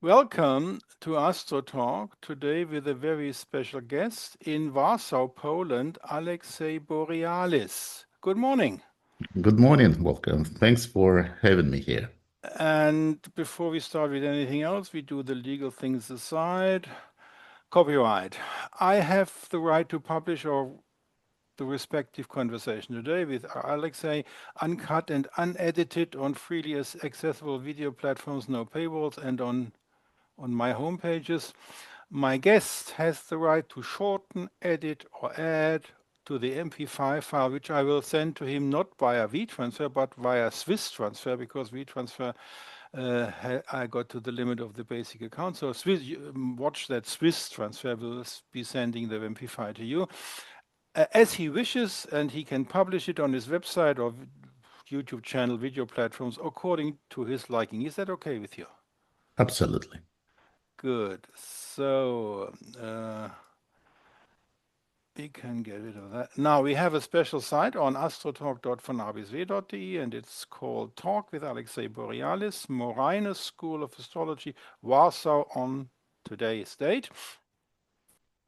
Welcome to Astro Talk today with a very special guest in Warsaw, Poland, Alexey Borealis. Good morning. Good morning, welcome. Thanks for having me here. And before we start with anything else, we do the legal things aside. Copyright. I have the right to publish or the respective conversation today with Alexey, uncut and unedited on freely accessible video platforms, no paywalls, and on my home pages. My guest has the right to shorten, edit, or add to the MP5 file, which I will send to him not via WeTransfer, but via Swiss transfer, because WeTransfer I got to the limit of the basic account. So Swiss, watch that Swiss transfer will be sending the MP5 to you as he wishes, and he can publish it on his website or YouTube channel, video platforms, according to his liking. Is that okay with you? Absolutely. Good. So we can get rid of that. Now we have a special site on astrotalk.vonabisw.de and it's called Talk with Alexey Borealis-Morinus School of Astrology, Warsaw on today's date.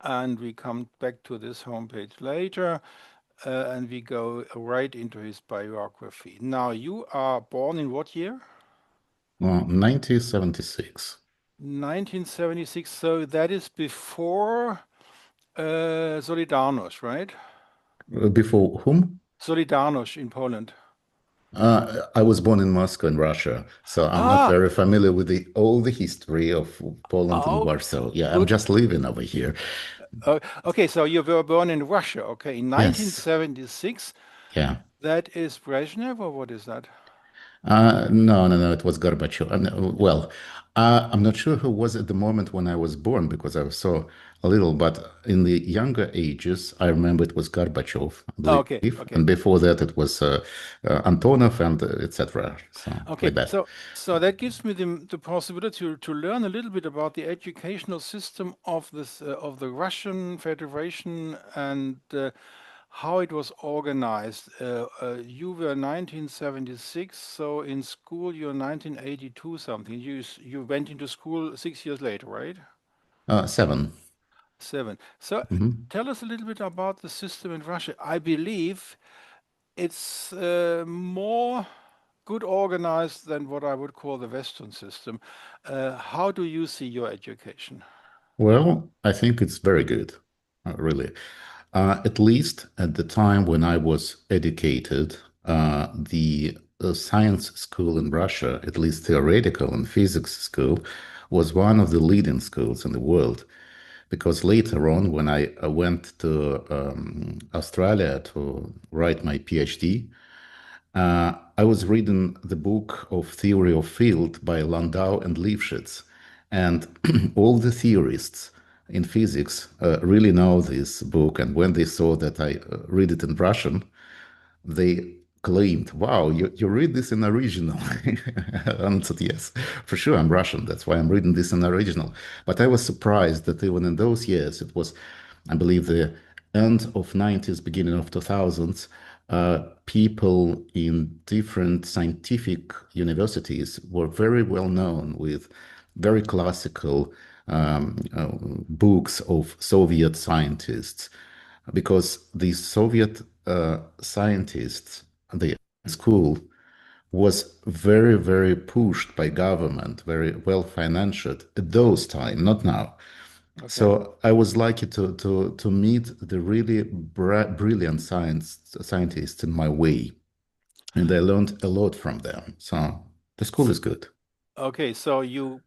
And we come back to this homepage later and we go right into his biography. Now you are born in what year? 1976. 1976. So that is before Solidarność, right? Before whom? Solidarność in Poland. I was born in Moscow in Russia, so I'm not Ah, very familiar with all the history of Poland and oh, Warsaw. Yeah, I'm good. just living over here. Okay, so you were born in Russia, okay, in Yes, 1976. yeah. That is Brezhnev, or what is that? No, it was Gorbachev. I'm not sure who was at the moment when I was born because I was so little, but in the younger ages, I remember it was Gorbachev, I Okay, believe, okay, and before that it was Antonov and etc. So okay. like that. So that gives me the possibility to learn a little bit about the educational system of this of the Russian Federation and how it was organized. You were 1976, so in school you're 1982 something. You went into school 6 years later, right? Seven. Seven. So Mhm. tell us a little bit about the system in Russia. I believe it's more good organized than what I would call the Western system. How do you see your education? Well, I think it's very good, really. At least at the time when I was educated, the science school in Russia, at least theoretical and physics school, was one of the leading schools in the world. Because later on, when I went to Australia to write my PhD, I was reading the book of Theory of Field by Landau and Lifshitz, and all the theorists in physics really know this book. And when they saw that I read it in Russian, they claimed, "Wow, you read this in original." And I said, "Yes, for sure, I'm Russian. That's why I'm reading this in original." But I was surprised that even in those years, it was, I believe, the end of 90s, beginning of 2000s, people in different scientific universities were very well known with very classical books of Soviet scientists because these Soviet scientists, the school was very, very pushed by government, very well financed at those time, not now. Okay. So I was lucky to meet the really brilliant scientists in my way, and I learned a lot from them. So the school So, is good. okay, so you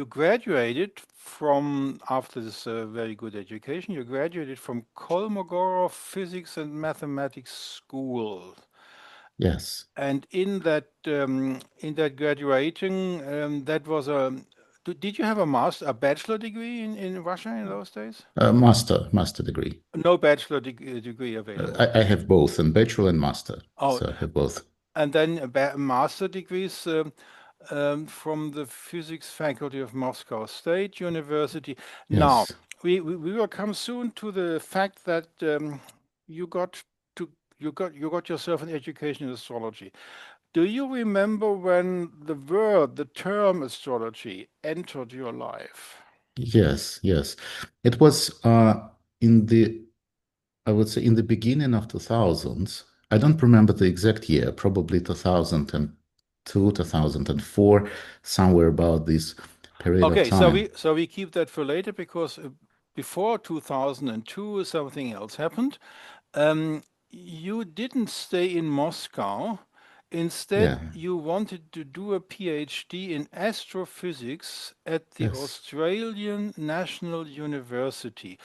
graduated from after this very good education. You graduated from Kolmogorov Physics and Mathematics School, Yes, and in that graduating, that was a. Did you have a master, a bachelor degree in Russia in those days? master degree. No bachelor degree available. I have both, and bachelor and master. Oh, So I have both. and then master degrees from the physics faculty of Moscow State University. Now, Yes. we will come soon to the fact that you got you got yourself an education in astrology. Do you remember when the word, the term astrology entered your life? Yes, yes. It was in the, I would say, in the beginning of 2000s. I don't remember the exact year, probably 2002, 2004, somewhere about this period of Okay, so time. we keep that for later because before 2002 something else happened. You didn't stay in Moscow. Instead, Yeah, you wanted to do a PhD in astrophysics at the yes, Australian National University.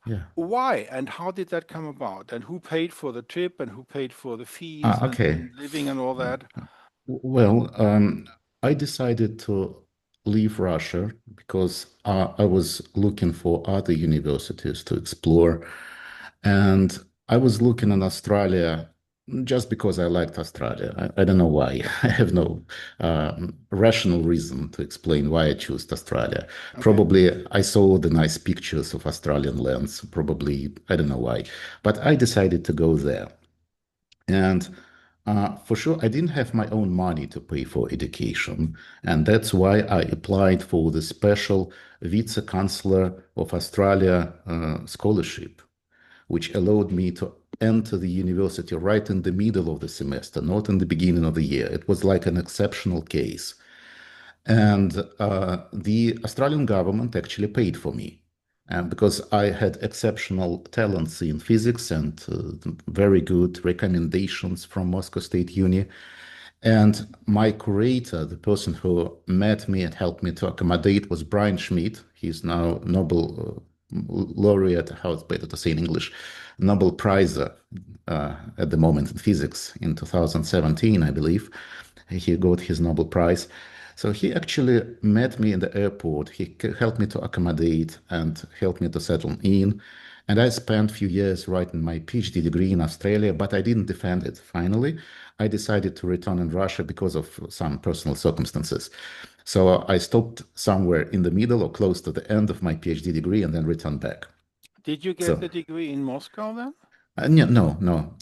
yeah. Why and how did that come about? And who paid for the trip and who paid for the fees Okay. and living and all that? Well, I decided to leave Russia because I was looking for other universities to explore. And I was looking in Australia just because I liked Australia. I don't know why. I have no rational reason to explain why I chose Australia. Okay. Probably I saw the nice pictures of Australian lands. Probably, I don't know why. But I decided to go there. And for sure, I didn't have my own money to pay for education. And that's why I applied for the special Vice Chancellor of Australia scholarship, which allowed me to enter the university right in the middle of the semester, not in the beginning of the year. It was like an exceptional case. And the Australian government actually paid for me. And because I had exceptional talents in physics and very good recommendations from Moscow State Uni. And my curator, the person who met me and helped me to accommodate, was Brian Schmidt. He's now Nobel laureate, how it's better to say in English, Nobel Prize at the moment in physics in 2017, I believe. He got his Nobel Prize. So he actually met me in the airport. He helped me to accommodate and helped me to settle in. And I spent a few years writing my PhD degree in Australia, but I didn't defend it. Finally, I decided to return in Russia because of some personal circumstances. So I stopped somewhere in the middle or close to the end of my PhD degree and then returned back. Did you get So the degree in Moscow then? no, no.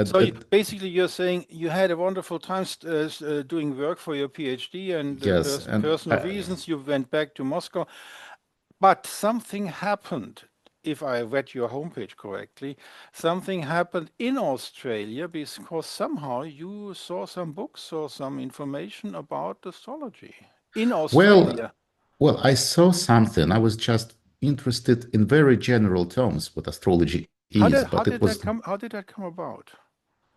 So basically, you're saying you had a wonderful time doing work for your PhD, and Yes, and personal reasons you went back to Moscow. But something happened, if I read your homepage correctly, something happened in Australia because somehow you saw some books or some information about astrology in well, Australia. well, I saw something. I was just interested in very general terms what astrology is, but it was How did that come about?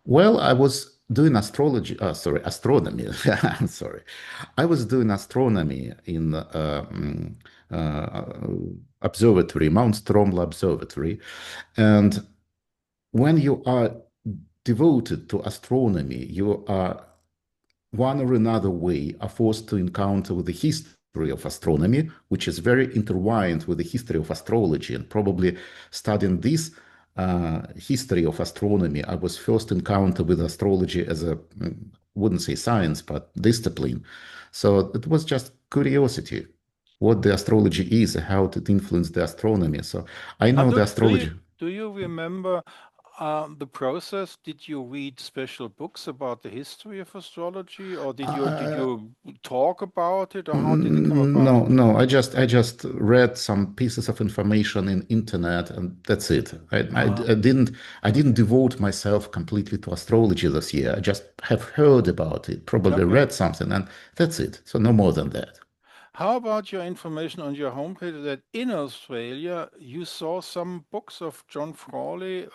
well, I was doing astronomy. I'm sorry. I was doing astronomy in observatory, Mount Stromlo Observatory. And when you are devoted to astronomy, you are one or another way are forced to encounter with the history of astronomy, which is very intertwined with the history of astrology. And probably studying this history of astronomy, I was first encountered with astrology as a, wouldn't say science, but discipline. So it was just curiosity, what the astrology is, how it influenced the astronomy. So I know the astrology. Do you remember the process? Did you read special books about the history of astrology, or did Uh, you talk about it, or how did it come about? No, no. I just read some pieces of information in internet, and that's it. Uh, I didn't devote myself completely to astrology this year. I just have heard about it, probably okay. read something, and that's it. So no more than that. How about your information on your homepage that in Australia you saw some books of John Frawley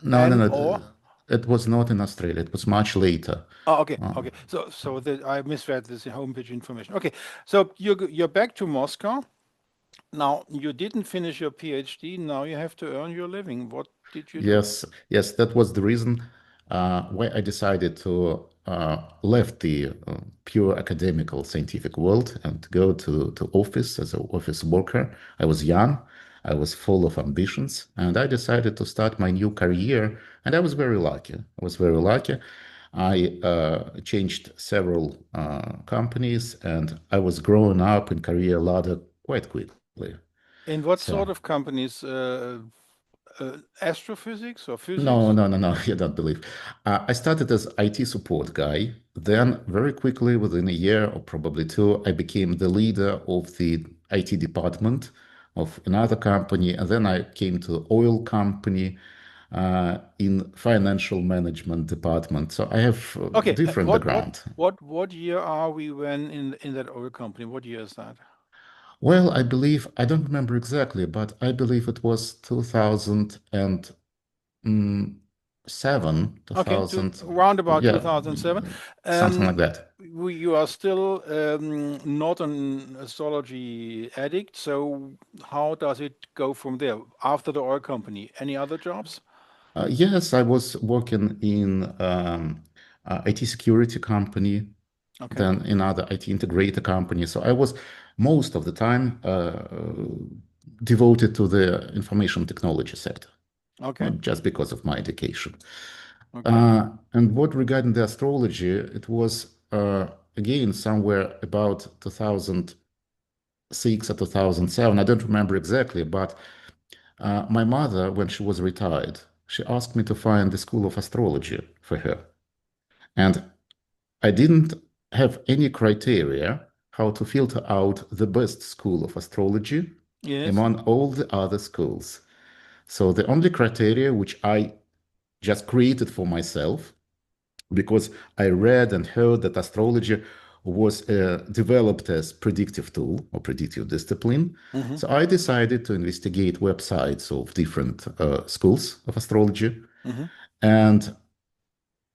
No, no, and no. or It was not in Australia. It was much later. oh, okay, Uh, okay. So I misread this homepage information. Okay, so you're back to Moscow. Now, you didn't finish your PhD. Now you have to earn your living. What did you do? Yes, yes, that was the reason why I decided to left the pure academical scientific world and go to office as an office worker. I was young, I was full of ambitions, and I decided to start my new career. And I was very lucky. I was very lucky. I changed several companies, and I was growing up in career ladder quite quickly. In what So. sort of companies Astrophysics or No, physics? no, no, no, you don't believe. I started as IT support guy. Then very quickly, within a year or probably two, I became the leader of the IT department of another company. And then I came to oil company in financial management department. So I have Okay, different background. what year are we when in that oil company? What year is that? Well, I believe, I don't remember exactly, but I believe it was 2007, Okay, to 2000, around about yeah, 2007. something like Um, that. you are still not an astrology addict, so how does it go from there after the oil company? Any other jobs? Yes, I was working in IT security company, Okay, then in other IT integrator company. So I was most of the time devoted to the information technology sector, okay, not just because of my education. okay, And what regarding the astrology, it was again somewhere about 2006 or 2007. I don't remember exactly, but my mother, when she was retired, she asked me to find the school of astrology for her. And I didn't have any criteria how to filter out the best school of astrology yes, among all the other schools. So the only criteria which I just created for myself, because I read and heard that astrology was developed as predictive tool or predictive discipline. mm-hmm, So I decided to investigate websites of different schools of astrology. mm-hmm, And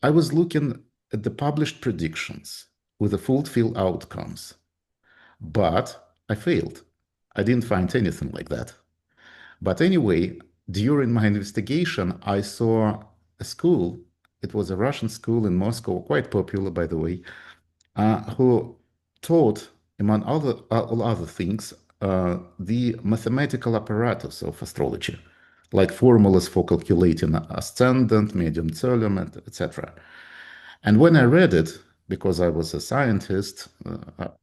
I was looking at the published predictions with the fulfilled outcomes, but I failed. I didn't find anything like that. But anyway, during my investigation, I saw a school. It was a Russian school in Moscow, quite popular, by the way, who taught, among all other things, the mathematical apparatus of astrology, like formulas for calculating ascendant, medium, solar, etc. And when I read it, because I was a scientist,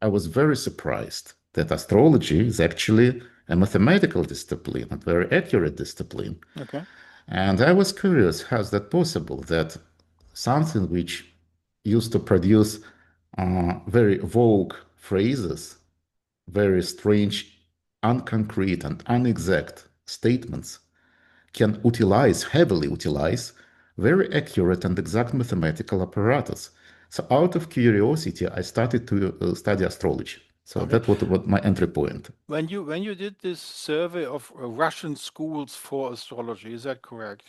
I was very surprised that astrology is actually a mathematical discipline, a very accurate discipline. okay, And I was curious, how's that possible that something which used to produce very vague phrases, very strange, unconcrete, and unexact statements can utilize, heavily utilize, very accurate and exact mathematical apparatus. So out of curiosity, I started to study astrology. So okay. that was what my entry point. When you did this survey of Russian schools for astrology, is that correct?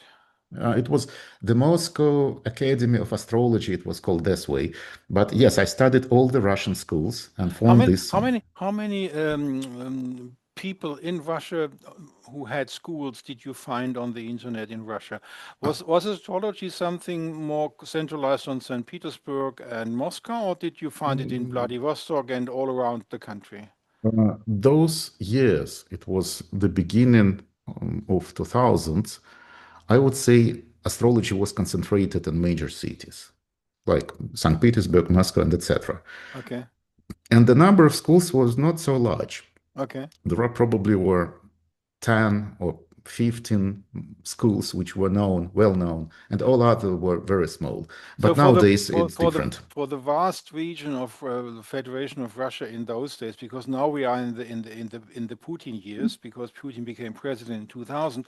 It was the Moscow Academy of Astrology, it was called this way. But yes, I studied all the Russian schools and How found many this. people in Russia who had schools did you find on the internet in Russia? Uh, Was astrology something more centralized on St. Petersburg and Moscow, or did you find it in mm, Vladivostok and all around the country? those years, it was the beginning of 2000s. I would say astrology was concentrated in major cities like St. Petersburg, Moscow, and etc. Okay, And the number of schools was not so large. okay. There were probably were 10 or 15 schools which were known, well known, and all other were very small. So But nowadays it's different. for the vast region of the Federation of Russia in those days, because now we are in the Putin years, because Putin became president in 2000,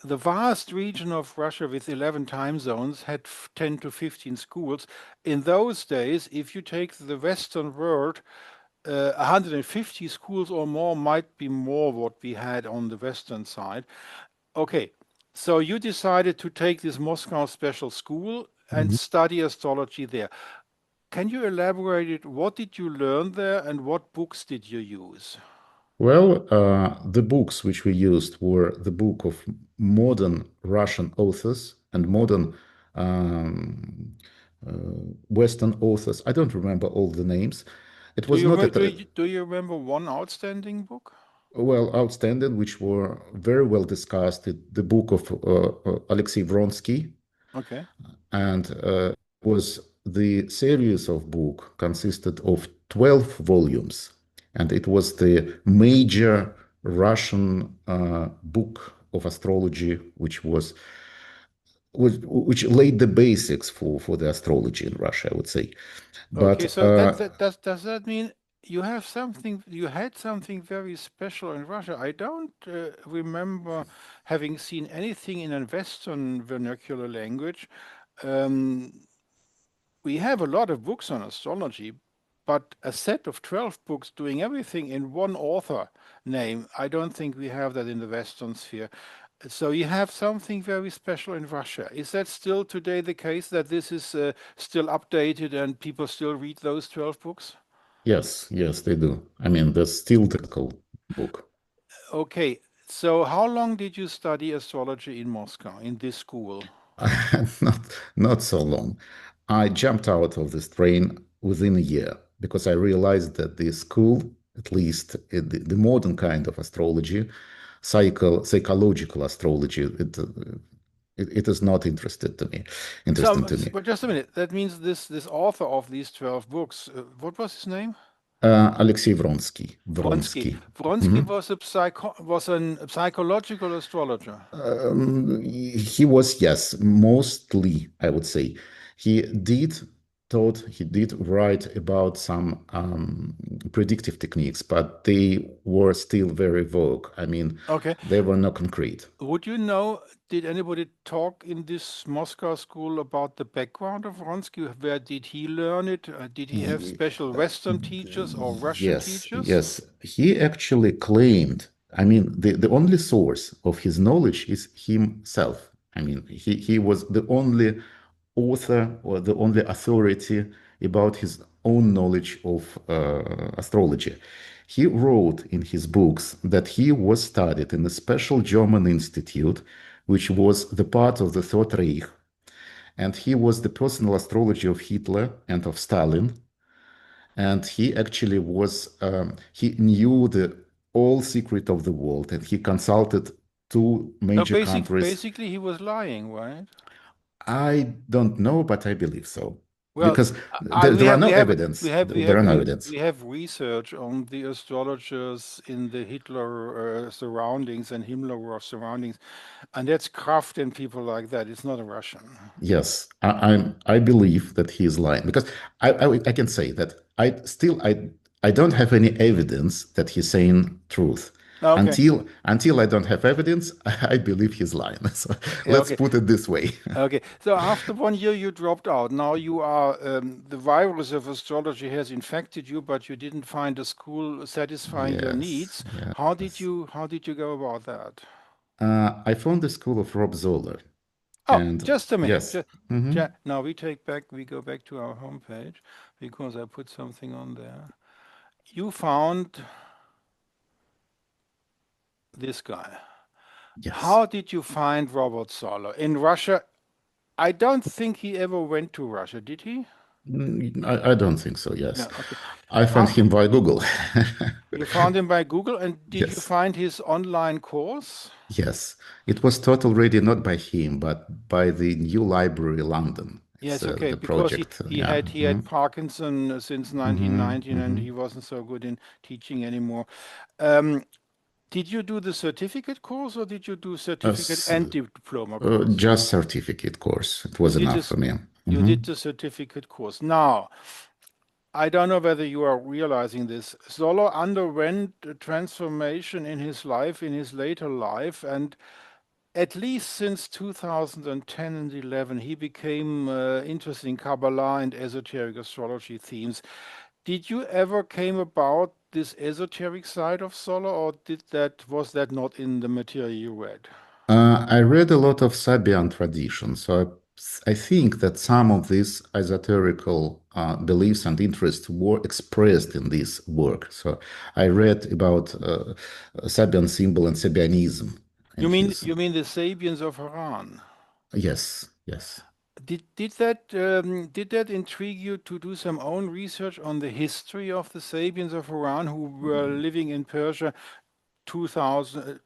the vast region of Russia with 11 time zones had 10 to 15 schools. In those days, if you take the Western world, 150 schools or more might be more what we had on the Western side. Okay, so you decided to take this Moscow special school and study astrology there. Can you elaborate it? What did you learn there and what books did you use? Well, the books which we used were the book of modern Russian authors and modern um, uh, Western authors. I don't remember all the names. It was not that Do you remember one outstanding book? well outstanding, which were very well discussed. The book of Alexey Vronsky, Okay. and was the series of book consisted of 12 volumes, and it was the major Russian book of astrology, which laid the basics for the astrology in Russia, I would say. Okay, But so does that mean you had something very special in Russia? I don't remember having seen anything in a Western vernacular language. Um, we have a lot of books on astrology, but a set of 12 books doing everything in one author name, I don't think we have that in the Western sphere. So you have something very special in Russia. Is that still today the case that this is still updated and people still read those 12 books? yes, yes, they do. I mean, that's still technical book. Okay, so how long did you study astrology in Moscow, in this school? not not so long. I jumped out of this train within a year because I realized that the school, at least the modern kind of astrology, psychological astrology, it is not interesting to me. But just a minute, that means this author of these 12 books, what was his name? Alexey Vronsky. Vronsky. Vronsky. Vronsky Mhm. was a psychological astrologer. He was, yes, mostly, I would say. He did he did write about some predictive techniques, but they were still very vague. I mean, Okay. they were not concrete. Would you know, did anybody talk in this Moscow school about the background of Vronsky? Where did he learn it? Did he have Ye- special uh, Western teachers or Russian Yes, teachers? yes. He actually claimed, I mean, the only source of his knowledge is himself. I mean, he was the only author or the only authority about his own knowledge of astrology. He wrote in his books that he was studied in a special German institute, which was the part of the Third Reich, and he was the personal astrologer of Hitler and of Stalin, and he actually he knew the all secret of the world, and he consulted two So major countries. basically he was lying, right? I don't know, but I believe so Well, because there are no evidence. There are no evidence. we have research on the astrologers in the Hitler surroundings and Himmler surroundings, and that's Kraft and people like that. It's not a Russian. Yes, I believe that he is lying because I can say that I don't have any evidence that he's saying truth. Okay. Until I don't have evidence, I believe he's lying. So Yeah, let's okay. put it this way. Okay. So after 1 year, you dropped out. Now you are, the virus of astrology has infected you, but you didn't find a school satisfying your Yes, needs. yes. How did you go about that? I found the school of Rob Zoller, Oh, and just a minute. yes, hmm Now we go back to our homepage because I put something on there. You found this guy. yes. How did you find Robert Zoller in Russia? I don't think he ever went to Russia, did he? I don't think so. Yes, Yeah, okay. I found How him by Google. you found him by Google, and did you Yes. find his online course? Yes, it was taught already not by him, but by the New Library London. It's Yes, okay, the because project. Yeah. he had Parkinson since Mm-hmm. 1919, and Mm-hmm. he wasn't so good in teaching anymore. Um, did you do the certificate course, or did you do certificate and diploma course? Just certificate course. It You was did enough this. for me. You Mm-hmm. did the certificate course. Now, I don't know whether you are realizing this. Zoller underwent a transformation in his life, in his later life, and at least since 2010 and 11, he became interested in Kabbalah and esoteric astrology themes. Did you ever came about this esoteric side of Zoller, or was that not in the material you read? I read a lot of Sabian tradition, so I think that some of these esoterical beliefs and interests were expressed in this work. So I read about Sabian symbol and Sabianism in his. You mean the Sabians of Haran? Yes, yes. Did that intrigue you to do some own research on the history of the Sabians of Haran who were living in Persia 200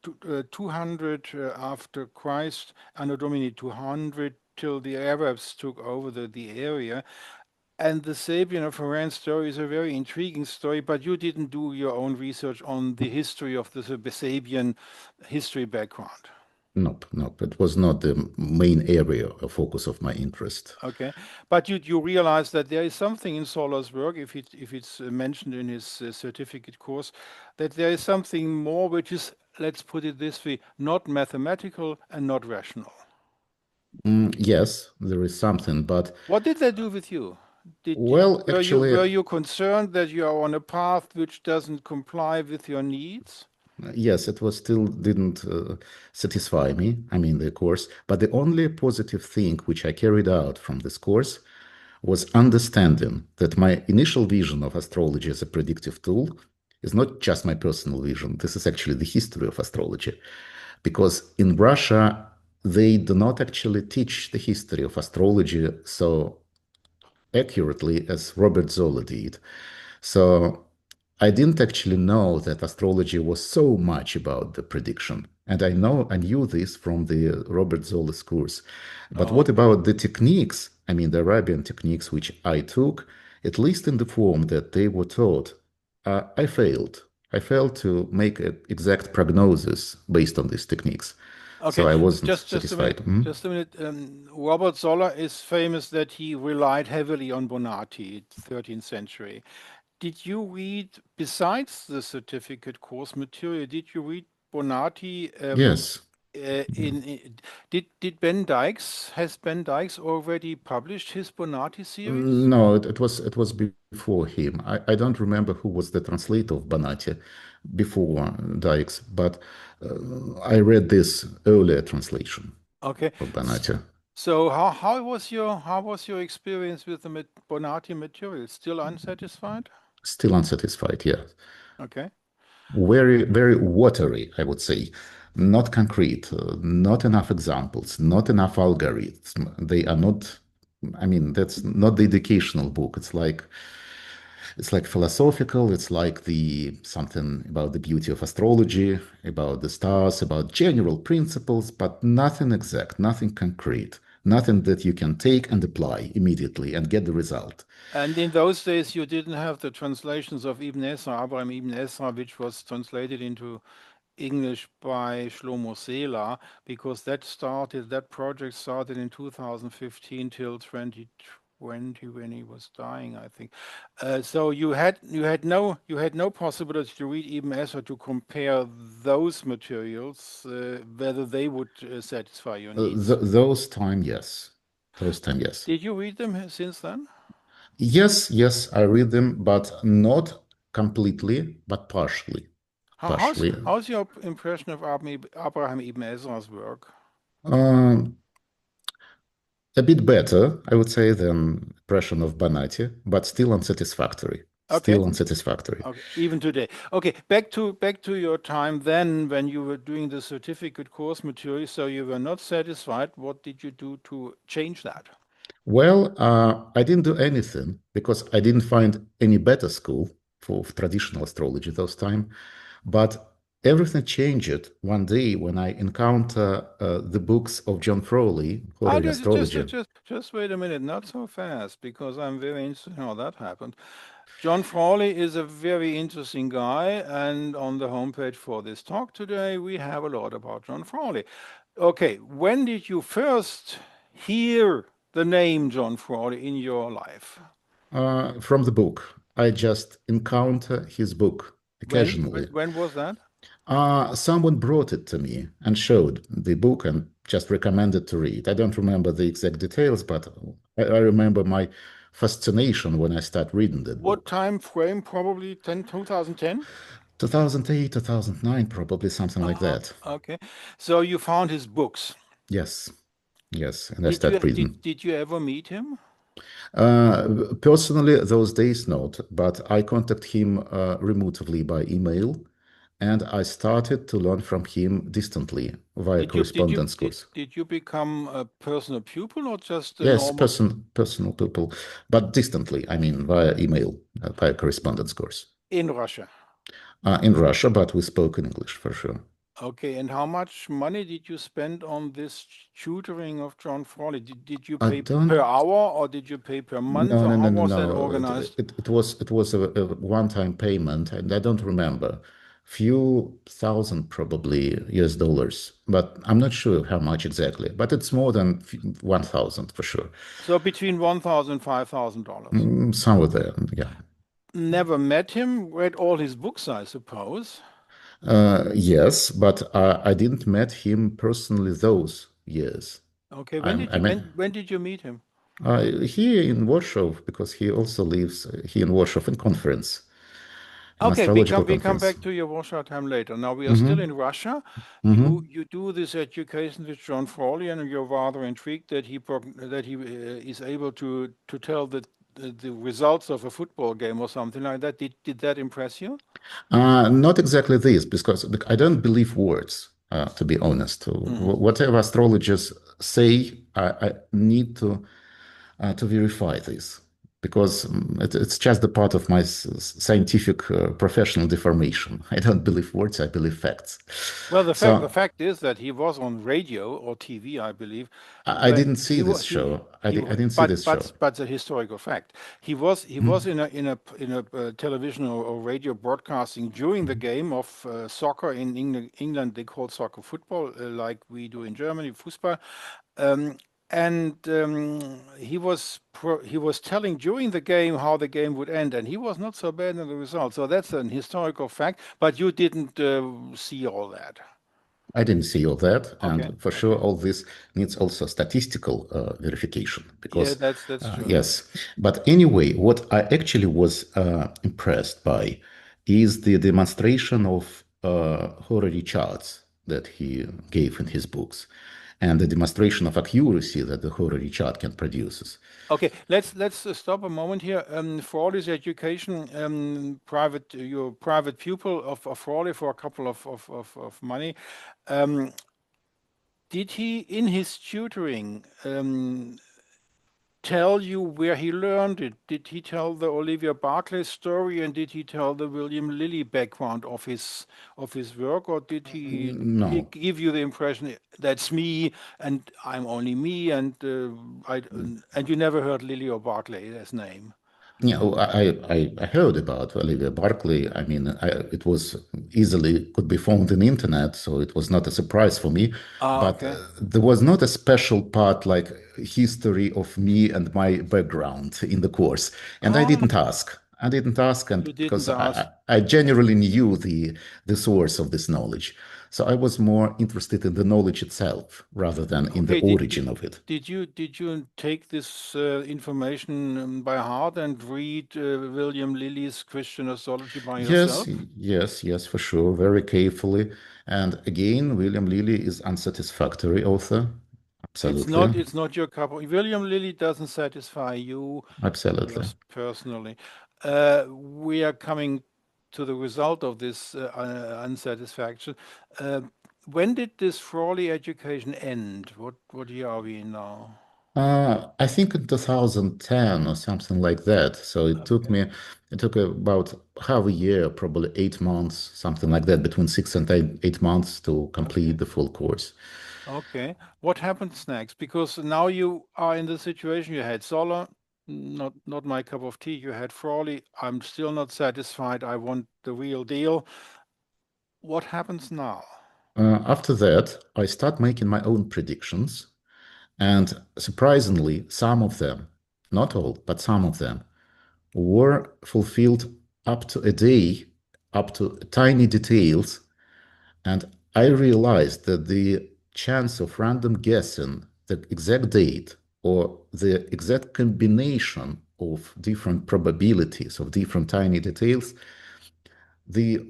after Christ, Anno Domini 200, till the Arabs took over the area? And the Sabian of Haran story is a very intriguing story, but you didn't do your own research on the history of the Sabian history background. Nope, nope. It was not the main area of focus of my interest. Okay, but you realize that there is something in Solar's work, if it's mentioned in his certificate course, that there is something more which is, let's put it this way, not mathematical and not rational. Yes, there is something, but What did that do with you? well, actually, Were you concerned that you are on a path which doesn't comply with your needs? yes, it was still didn't satisfy me. I mean, the course, but the only positive thing which I carried out from this course was understanding that my initial vision of astrology as a predictive tool is not just my personal vision. This is actually the history of astrology. Because in Russia, they do not actually teach the history of astrology so accurately as Robert Zola did. So I didn't actually know that astrology was so much about the prediction. And I knew this from the Robert Zola's course. But what Okay. about the techniques? I mean, the Arabian techniques, which I took, at least in the form that they were taught, I failed. I failed to make an exact prognosis based on these techniques. So Okay, I wasn't just a satisfied. minute, just a minute. Robert Zoller is famous that he relied heavily on Bonatti, 13th century. Did you read, besides the certificate course material, did you read Bonatti Yes. did Ben Dykes, has Ben Dykes already published his Bonatti series? No, it was before him. I don't remember who was the translator of Banati before Dykes, but I read this earlier translation Okay. of S- Banati. So how was your experience with the Bonatti material? Still unsatisfied? Still unsatisfied, yeah. Okay. Very, very watery, I would say. Not concrete, not enough examples, not enough algorithms. They are not, I mean, that's not the educational book. It's like philosophical, it's like the something about the beauty of astrology, about the stars, about general principles, but nothing exact, nothing concrete, nothing that you can take and apply immediately and get the result. And in those days, you didn't have the translations of Ibn Ezra, Abraham Ibn Ezra, which was translated into English by Shlomo Sela, because that project started in 2015 till 2020 when he was dying, I think. So you had no possibility to read Ibn Ezra to compare those materials, whether they would satisfy your needs. Those time, yes. Those time, yes. Did you read them since then? Yes, yes, I read them, but not completely, but partially. Partially. How's your impression of Abraham Ibn Ezra's work? Um, a bit better, I would say, than impression of Banati, but still unsatisfactory. Okay, Still unsatisfactory. okay, even today. Okay, back to your time then when you were doing the certificate course material, so you were not satisfied. What did you do to change that? Well, I didn't do anything because I didn't find any better school for traditional astrology those time. But everything changed one day when I encounter the books of John Frawley, Oh, Foreign Astrology. just wait a minute, not so fast, because I'm very interested in how that happened. John Frawley is a very interesting guy, and on the homepage for this talk today, we have a lot about John Frawley. Okay, when did you first hear the name John Frawley in your life? From the book. I just encounter his book occasionally. When was that? Someone brought it to me and showed the book and just recommended to read. I don't remember the exact details, but I remember my fascination when I started reading that What book. time frame? Probably 2010? 2008, 2009, probably something like that. Okay. So you found his books. Yes, yes, and I started reading. Did you ever meet him? Personally, those days not, but I contact him remotely by email, and I started to learn from him distantly via correspondence course. Did you become a personal pupil or just a Yes, normal personal people, but distantly, I mean via email, via correspondence course. in Russia? In Russia, but we spoke in English for sure. Okay, and how much money did you spend on this tutoring of John Frawley? Did you I pay per don't. hour or did you pay per month No, or no, how no, no, was that no. organized? It was a one-time payment, and I don't remember few thousand probably US dollars, but I'm not sure how much exactly, but it's more than 1,000 for sure. So between 1,000 and $5,000. Somewhere there, yeah. Never met him, read all his books, I suppose. Yes, but I didn't met him personally those years. Okay, I met when did you meet him? here in Warsaw because he also lives here in Warsaw in conference, an Okay, astrological we come conference. back to your Warsaw time later. Now we are still Mm-hmm. in Russia. Mm-hmm. You do this education with John Frawley, and you're rather intrigued that he is able to tell the results of a football game or something like that. Did that impress you? Not exactly this, because I don't believe words, to be honest. Hmm. Whatever astrologers say, I need to verify this because it's just the part of my scientific professional deformation. I don't believe words, I believe facts. Well, the So fact is that he was on radio or TV, I believe, I when didn't see this he show. I didn't see this show. but the historical fact he was Mhm. in a television or radio broadcasting during the game of soccer in England. They call soccer football, like we do in Germany, Fußball. Um, and he was telling during the game how the game would end, and he was not so bad in the result. So that's an historical fact. But you didn't see all that. I didn't see all that, Okay, and for sure, okay. all this needs also statistical verification Yeah, because, that's true. yes. But anyway, what I actually was impressed by is the demonstration of horary charts that he gave in his books and the demonstration of accuracy that the horary chart can produce. Okay, let's stop a moment here. For all this education, private your private pupil of Frawley for a couple of money. Um, did he, in his tutoring, tell you where he learned it? Did he tell the Olivia Barclay story, and did he tell the William Lilly background of his work, or did he No, give you the impression that's me and I'm only me, and and you never heard Lilly or Barclay as name? yeah, oh, I heard about Olivia Barclay. I mean, it was easily could be found in the internet, so it was not a surprise for me. Ah, But okay. there was not a special part like history of me and my background in the course, and I Ah, didn't ask. I didn't ask, and you didn't because ask. I generally knew the source of this knowledge, so I was more interested in the knowledge itself rather than in the Okay, origin of it. did you take this information by heart and read William Lilly's Christian Astrology by Yes, yourself? yes, for sure, very carefully. And again, William Lilly is unsatisfactory author. Absolutely, It's not your cup of William Lilly doesn't satisfy you absolutely. personally. We are coming to the result of this unsatisfaction. Uh, when did this Frawley education end? What year are we in now? I think in 2010 or something like that. So Okay. it took about half a year, probably 8 months, something like that, between 6 and 8 months to Okay. complete the full course. Okay. What happens next? Because now you are in the situation you had Zoller, not my cup of tea. You had Frawley. I'm still not satisfied. I want the real deal. What happens now? After that, I start making my own predictions. And surprisingly, some of them, not all, but some of them, were fulfilled up to a day, up to tiny details. And I realized that the chance of random guessing the exact date or the exact combination of different probabilities of different tiny details, the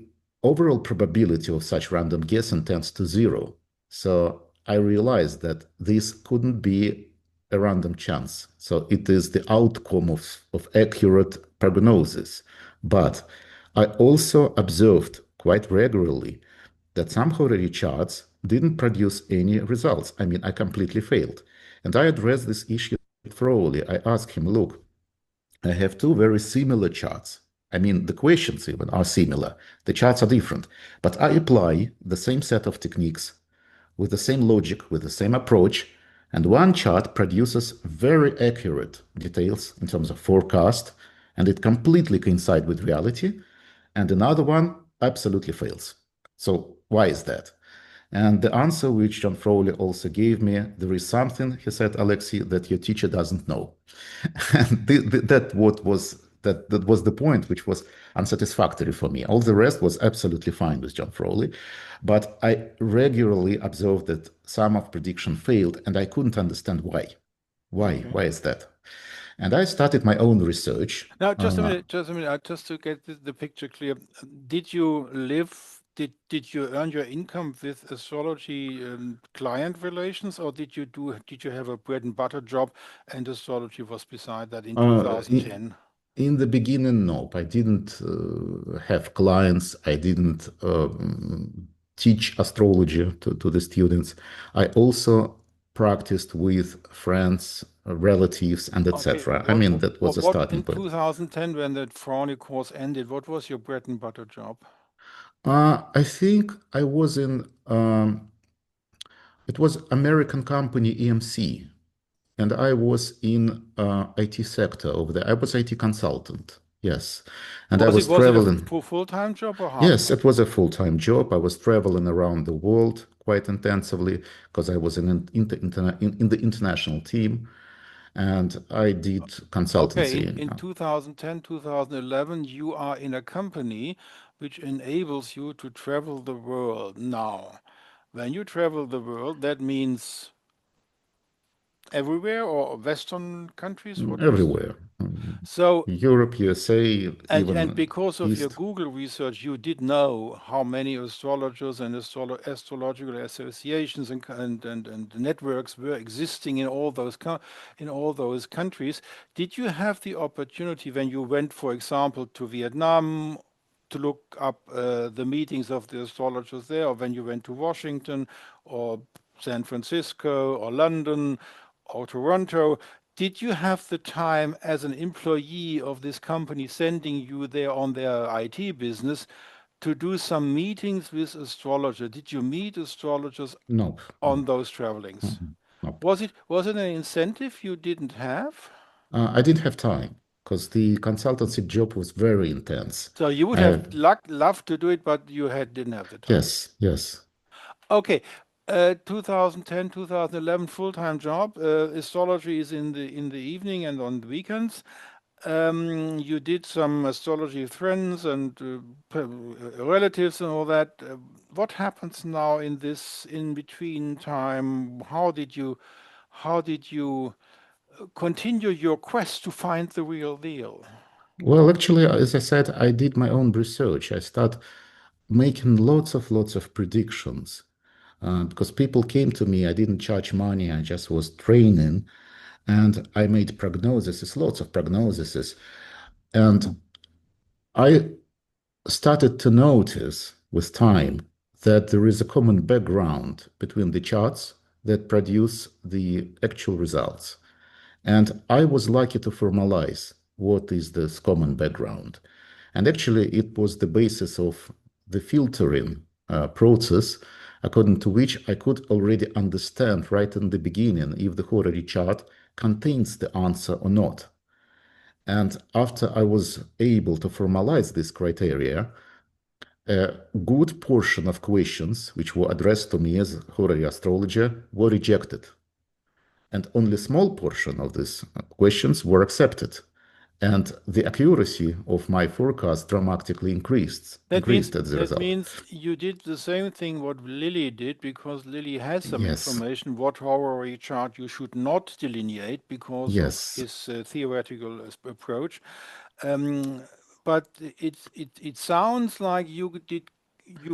overall probability of such random guessing tends to zero. So I realized that this couldn't be a random chance. So it is the outcome of accurate prognosis. But I also observed quite regularly that some horary charts didn't produce any results. I mean, I completely failed. And I addressed this issue thoroughly. I asked him, look, I have two very similar charts. I mean, the questions even are similar. The charts are different. But I apply the same set of techniques with the same logic, with the same approach. And one chart produces very accurate details in terms of forecast, and it completely coincides with reality. And another one absolutely fails. So why is that? And the answer which John Frawley also gave me, there is something, he said, Alexey, that your teacher doesn't know. And that was the point which was unsatisfactory for me. All the rest was absolutely fine with John Frawley, but I regularly observed that some of prediction failed, and I couldn't understand why. Why? Okay. Why is that? And I started my own research. Now, just a minute, just to get the picture clear. Did you live, did you earn your income with astrology client relations, or did you have a bread and butter job and astrology was beside that in Uh, in, 2010? in the beginning, nope, I didn't have clients. I didn't teach astrology to the students. I also practiced with friends, relatives, and Okay, etc. I mean, that was a what starting in point. 2010 when that Frauny course ended, what was your bread and butter job? I think I was in, it was American company EMC, and I was in IT sector over there. I was IT consultant, yes, and I was Was it a traveling. full-time job or Yes, half-time? it was a full-time job. I was traveling around the world quite intensively because I was in the international team, and I did Okay, consultancy. in 2010, 2011, you are in a company which enables you to travel the world. Now, when you travel the world, that means everywhere or Western countries? What was? Everywhere. So Europe, USA, and even because of your East. Google research, you did know how many astrologers and astrological associations and networks were existing in all those in all those countries. Did you have the opportunity when you went, for example, to Vietnam, to look up the meetings of the astrologers there, or when you went to Washington or San Francisco or London or Toronto? Did you have the time as an employee of this company sending you there on their IT business to do some meetings with astrologers? Did you meet astrologers Nope, on nope, those travelings? nope. Was it an incentive you didn't have? I didn't have time because the consultancy job was very intense. So you would have I, loved to do it, but you didn't have the time. yes, yes, Okay. 2010, 2011 full-time job. Astrology is in the evening and on the weekends. You did some astrology friends and relatives and all that. What happens now in this in between time? How did you continue your quest to find the real deal? well, actually, as I said, I did my own research. I start making lots of predictions because people came to me. I didn't charge money. I just was training, and I made prognoses, lots of prognoses, and I started to notice with time that there is a common background between the charts that produce the actual results. And I was lucky to formalize what is this common background. And actually, it was the basis of the filtering process, according to which I could already understand right in the beginning if the horary chart contains the answer or not. And after I was able to formalize this criteria, a good portion of questions which were addressed to me as horary astrologer were rejected, and only small portion of these questions were accepted. And the accuracy of my forecast dramatically increased as a That result. means you did the same thing what Lily did because Lily has some Yes, information what horary chart you should not delineate because of yes, his theoretical approach. Um, but it sounds like you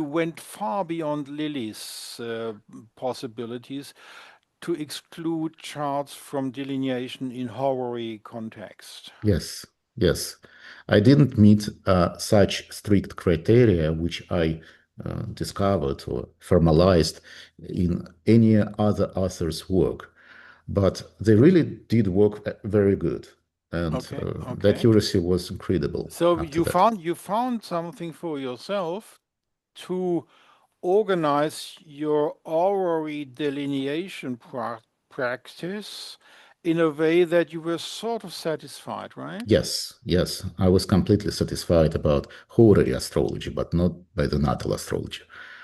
went far beyond Lily's possibilities to exclude charts from delineation in horary context. yes, yes. I didn't meet such strict criteria which I discovered or formalized in any other author's work, but they really did work very good, and Okay, the okay. accuracy was incredible So after that. you found something for yourself to organize your horary delineation practice in a way that you were sort of satisfied, right? Yes, yes, I was completely satisfied about horary astrology, but not by the natal astrology.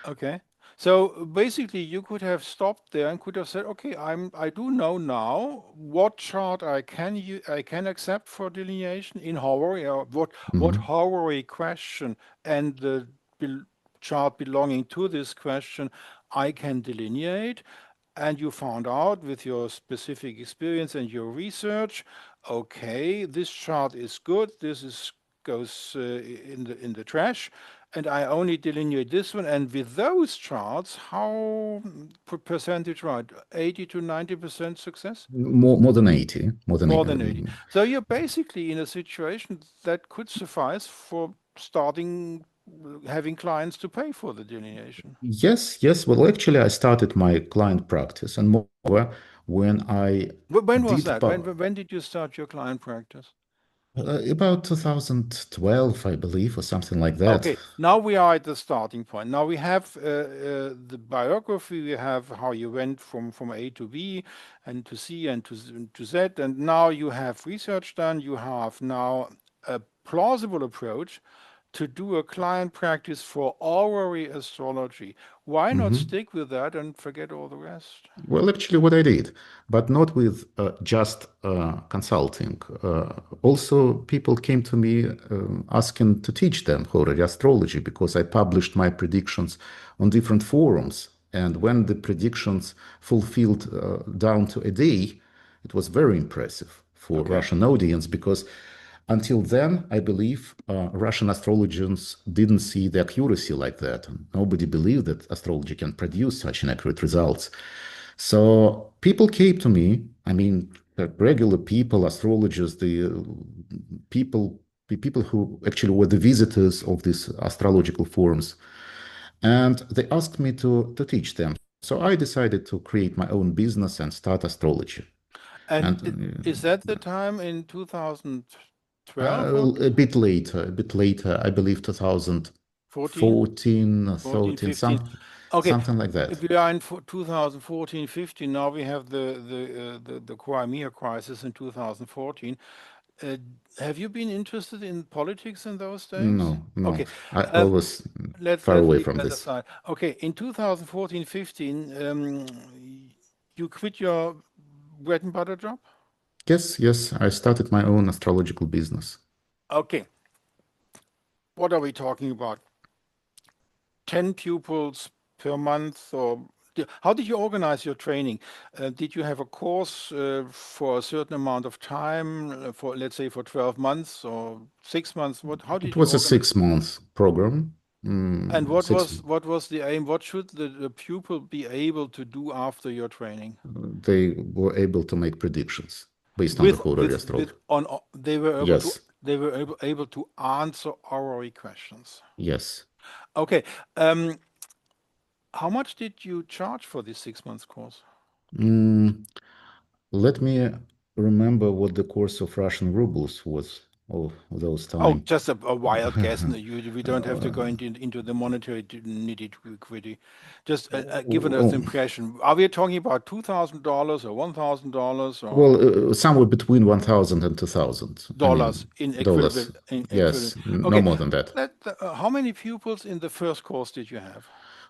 Okay. So basically, you could have stopped there and could have said, "Okay, I do know now what chart I can accept for delineation in Hawaii, or what Mhm. Hawaii question and the bel chart belonging to this question I can delineate." And you found out with your specific experience and your research, okay, this chart is good. This is goes in the trash, and I only delineate this one. And with those charts, how percentage right? 80 to 90% success? More than 80, more than More than 80. So you're basically in a situation that could suffice for starting having clients to pay for the delineation. yes, yes. Well, actually, I started my client practice, and moreover, when I When was did that? When did you start your client practice? about 2012, I believe, or something like that. Okay, now we are at the starting point. Now we have the biography, we have how you went from A to B and to C and to Z, and now you have research done. You have now a plausible approach to do a client practice for horary astrology. Why not Mhm. stick with that and forget all the rest? Well, actually, what I did, but not with just consulting. Also, people came to me asking to teach them horary astrology because I published my predictions on different forums. And when the predictions fulfilled down to a day, it was very impressive for Okay. Russian audience because until then, I believe Russian astrologers didn't see the accuracy like that. Nobody believed that astrology can produce such an accurate results. So people came to me. I mean, regular people, astrologers, people, the people who actually were the visitors of these astrological forums, and they asked me to teach them. So I decided to create my own business and start astrology. And is And that the time in 2012 or a bit later, I believe 14? 2014, 14, 13, 15. Okay, something like if that. we are in 2014, 15, now we have the Crimea crisis in 2014. Uh, have you been interested in politics in those days? No, no, Okay, I um, always far let's away leave from that this. aside. Okay, in 2014, 15, you quit your bread and butter job? Yes, yes, I started my own astrological business. Okay, what are we talking about? 10 pupils per month, or how did you organize your training? Did you have a course for a certain amount of time, for let's say for 12 months or 6 months? How It did you was a organize? 6 month program. And Six, what was the aim? What should the pupil be able to do after your training? they were able to make predictions based on the horary With astrology. on Yes, they were able to answer oral questions. yes. Okay. How much did you charge for this 6 months course? Mm, let me remember what the course of Russian rubles was of those Oh, time. just a wild guess. No, we don't have to go Uh, into the monetary nitty-gritty. Just given us oh, impression. Are we talking about $2,000 or $1,000 or well, somewhere between 1,000 and 2,000. I dollars mean, in dollars. equivalent? In equivalent. Yes, no Okay. more than that. How many pupils in the first course did you have?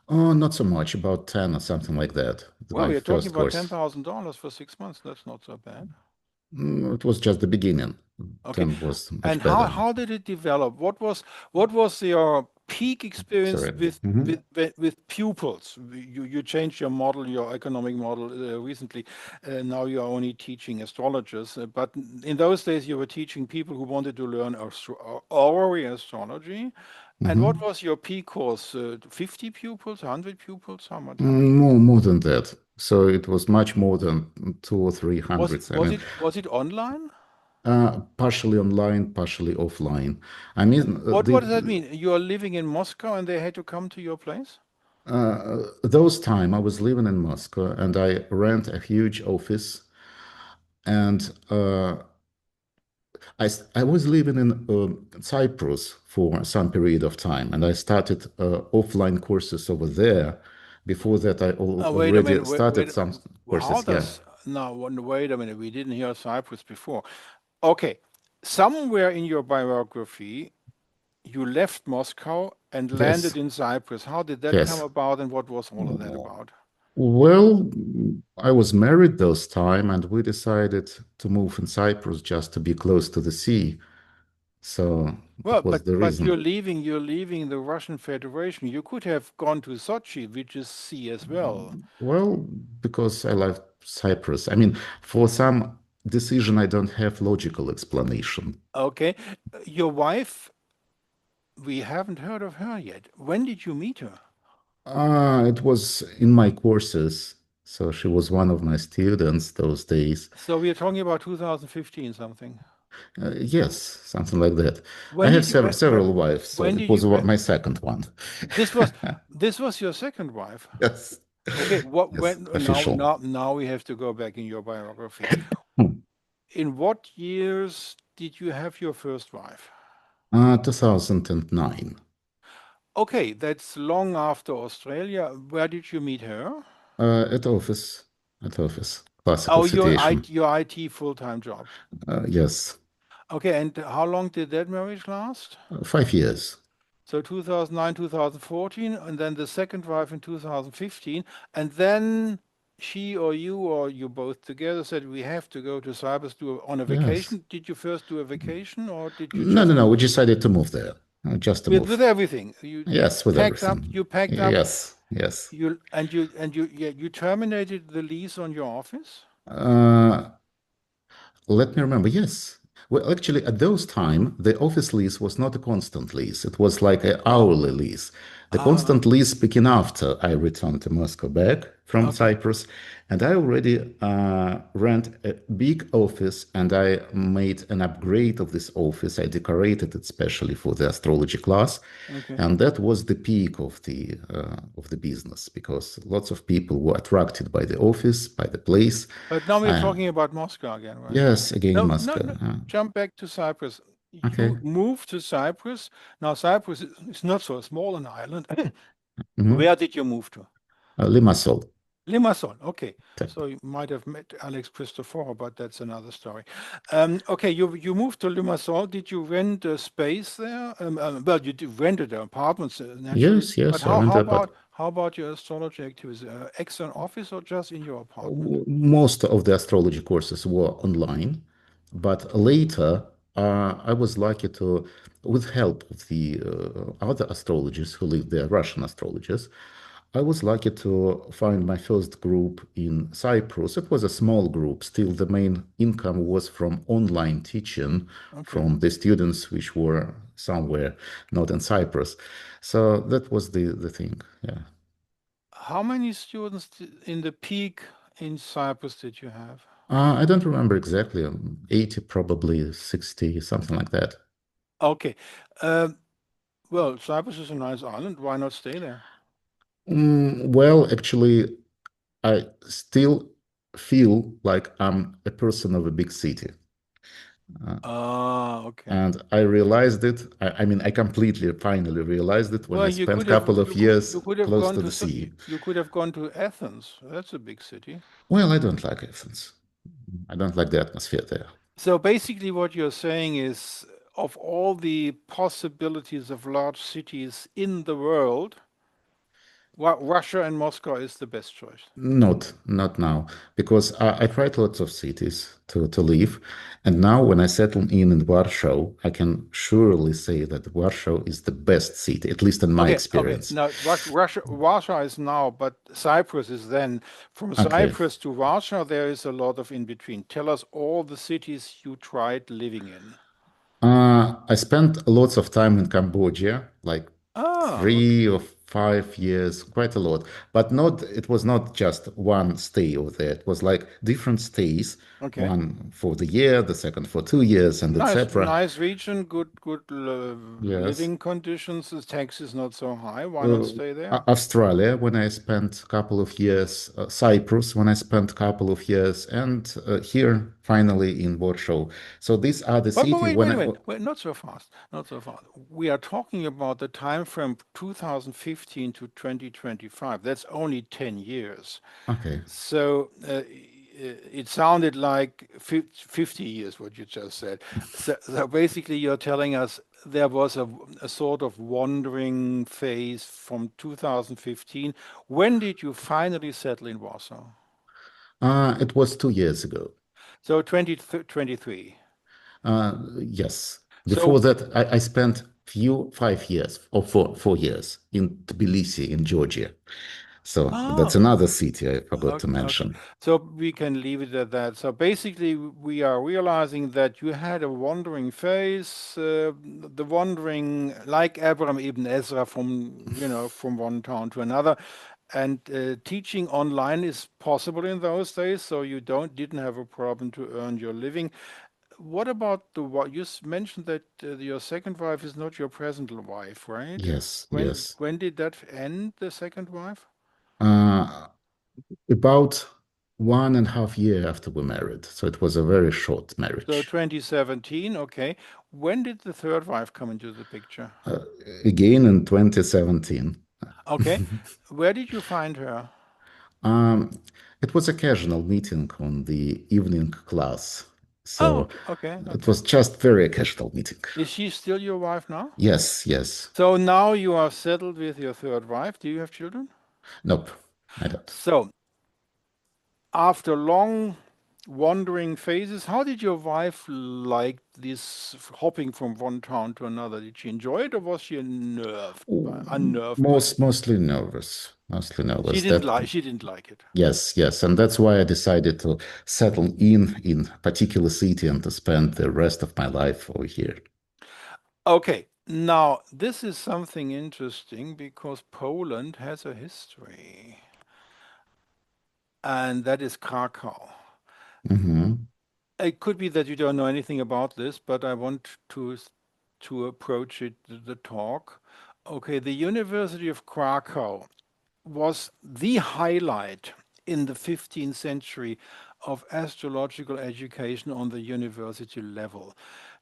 Oh, not so much, about 10 or something like that. Well, My we are talking first about course. $10,000 for 6 months. That's not so bad. It was just the beginning. Okay. 10 was And much better. how did it develop? What was your peak experience Sorry. Mhm. with pupils? You changed your model, your economic model recently. Now you are only teaching astrologers, but in those days you were teaching people who wanted to learn horary astrology. And what Mhm. was your peak course? 50 pupils, 100 pupils? How many? More than that. So it was much more than two or three hundreds. I mean, Was it online? partially online, partially offline. I mean, What does that mean? You are living in Moscow and they had to come to your place? those time I was living in Moscow and I rent a huge office and I was living in Cyprus for some period of time and I started offline courses over there. Before that, I Wait a already minute. started some How courses. Yeah. Now, wait a minute. We didn't hear Cyprus before. Okay. Somewhere in your biography, you left Moscow and landed Yes, in Cyprus. How did that come yes. about, and what was all of that about? Well, I was married those time, and we decided to move in Cyprus just to be close to the sea. So Well, that was but the but reason. you're leaving the Russian Federation. You could have gone to Sochi, which is sea as well. Well, because I love Cyprus. I mean, for some decision, I don't have logical explanation. Okay. Your wife, we haven't heard of her yet. When did you meet her? It was in my courses. So she was one of my students those days. So we are talking about 2015 something. Yes, something like that. I When have did you several wives, so when it did was you my second one. this was this was your second wife? Yes, Okay, what yes, when official. now we have to go back in your biography. Hmm. In what years did you have your first wife? 2009, Okay, that's long after Australia. Where did you meet her? at office, at office. Classical Oh, situation. your IT full-time job. Yes, Okay, and how long did that marriage last? 5 years. So 2009, 2014, and then the second wife in 2015, and then she or you both together said we have to go to Cyprus on a Yes. vacation. Did you first do a vacation or did you No, no, just no. We move? decided to move there, just to With move. everything? Yes, with everything. You packed up, Yes, yes. you yeah, you terminated the lease on your office? Uh, Let me remember. Yes. Well, actually, at those time, the office lease was not a constant lease. It was like an hourly lease. The Ah, constant lease began after I returned to Moscow back from okay, Cyprus, and I already rent a big office, and I made an upgrade of this office. I decorated it specially for the astrology class, okay. and that was the peak of the business because lots of people were attracted by the office, by the place. But now we're Uh, talking about Moscow again, right? Yes, again, No, no, Moscow. no. Jump back to Cyprus. Okay. You moved to Cyprus. Now, Cyprus is not so small an island. Hmm. Where did you move to? Limassol. Limassol. Okay. Okay. So you might have met Alex Christopher, but that's another story. Okay, you moved to Limassol. Did you rent a space there? Well, rented an apartment naturally. Yes, But yes, I remember. But how about your astrology activities? External office or just in your apartment? most of the astrology courses were online. But later, I was lucky to, with help of the other astrologers who lived there, Russian astrologers, I was lucky to find my first group in Cyprus. It was a small group. Still, the main income was from online teaching Okay. from the students which were somewhere not in Cyprus. So that was the thing. Yeah. How many students in the peak in Cyprus did you have? I don't remember exactly. 80, probably 60, something like that. Okay. Um, well, Cyprus is a nice island. Why not stay there? Well, actually, I still feel like I'm a person of a big city. Uh, Ah, okay. and I realized it. I mean, I completely finally realized it when Well, I spent a couple of years you could have close gone to to the sea. you could have gone to Athens. That's a big city. Well, I don't like Athens. I don't like the atmosphere there. So basically, what you're saying is, of all the possibilities of large cities in the world, Russia and Moscow is the best choice. Not now, because I tried lots of cities to live, and now when I settle in Warsaw, I can surely say that Warsaw is the best city, at least in my Okay, okay. experience. Now, Warsaw is now, but Cyprus is then. From Okay. Cyprus to Warsaw, there is a lot of in between. Tell us all the cities you tried living in. I spent lots of time in Cambodia, like Ah, okay. 3 or 5 years, quite a lot. But not, it was not just one stay over there. It was like different stays, Okay. one for the year, the second for 2 years, and etc. Nice region, good Yes. living conditions. The tax is not so high. Why not uh, stay there? Australia when I spent a couple of years, Cyprus when I spent a couple of years, and here finally in Warsaw. So these are the But city when wait a I. minute. Wait, not so fast. Not so fast. We are talking about the time frame 2015 to 2025. That's only 10 years. Okay. So it sounded like 50 years, what you just said. So basically, you're telling us there was a sort of wandering phase from 2015. When did you finally settle in Warsaw? It was 2 years ago. So 2023. Yes. Before So, that, I spent 5 years or 4 years in Tbilisi in Georgia. So that's oh, another city I forgot to okay, okay. mention. So we can leave it at that. So basically, we are realizing that you had a wandering phase, the wandering like Abraham ibn Ezra from, from one town to another. And teaching online is possible in those days, so you didn't have a problem to earn your living. What about you mentioned that your second wife is not your present wife, right? Yes, When yes. when did that end, the second wife? Uh, about 1.5 year after we married. So it was a very short So marriage. 2017, okay. When did the third wife come into the picture? Uh, Again in 2017. Okay. Where did you find her? Um, it was a casual meeting on the evening class. Oh, So okay, okay, it okay. was just very casual meeting. Is she still your wife now? Yes, yes. So now you are settled with your third wife. Do you have children? Nope, I don't. So after long wandering phases, how did your wife like this hopping from one town to another? Did she enjoy it or was she unnerved by it? Mostly nervous. Mostly She nervous. didn't like she didn't like it. Yes, yes. And that's why I decided to settle in particular city and to spend the rest of my life over here. Okay, now this is something interesting because Poland has a history, and that is Krakow. Hmm. It could be that you don't know anything about this, but I want to approach it, the talk. Okay, the University of Krakow was the highlight in the 15th century of astrological education on the university level.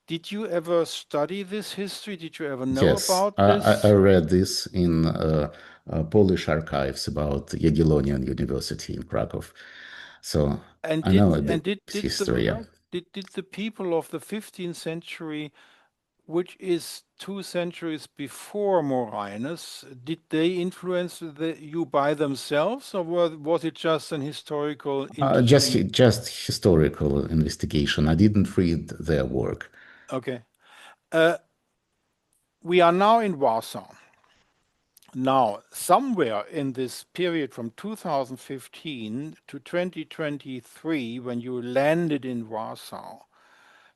Did you ever study this history? Did you ever know Yes, about I this? read this in Polish archives about Jagiellonian University in Krakow. So And I know a did and bit did did history. Yeah. the did the people of the 15th century, which is 2 centuries before Morinus, did they influence you by themselves, or was it just an historical interesting? Just historical investigation. I didn't read their work. Okay. Uh, we are now in Warsaw. Now, somewhere in this period from 2015 to 2023, when you landed in Warsaw,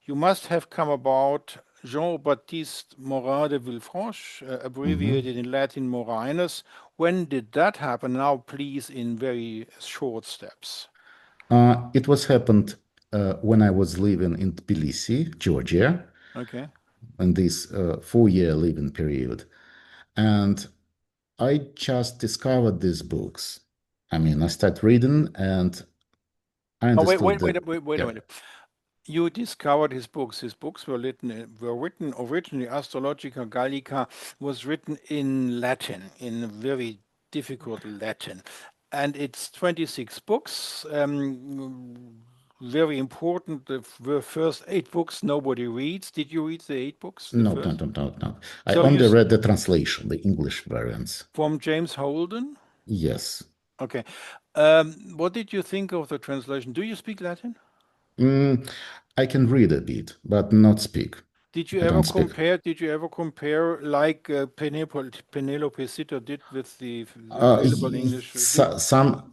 you must have come about Jean-Baptiste Morin de Villefranche, Mhm. abbreviated in Latin Morinus. When did that happen? Now, please, in very short steps. It was happened when I was living in Tbilisi, Georgia, Okay. in this 4 year living period. And I just discovered these books. I mean, I started reading and I Oh, wait, understood wait, that, wait, wait, wait a yeah, minute. You discovered his books. His books were written originally. Astrologica Gallica was written in Latin, in very difficult Latin, and it's 26 books. Very important. The first 8 books nobody reads. Did you read the 8 books? The no, no, first. no, no, no. I So only read the translation, the English variants. from James Holden. Yes. Okay. What did you think of the translation? Do you speak Latin? Mm, I can read a bit, but not speak. Did you I ever don't speak. compare? Did you ever compare like Penelope Sitter did with the Uh, available English?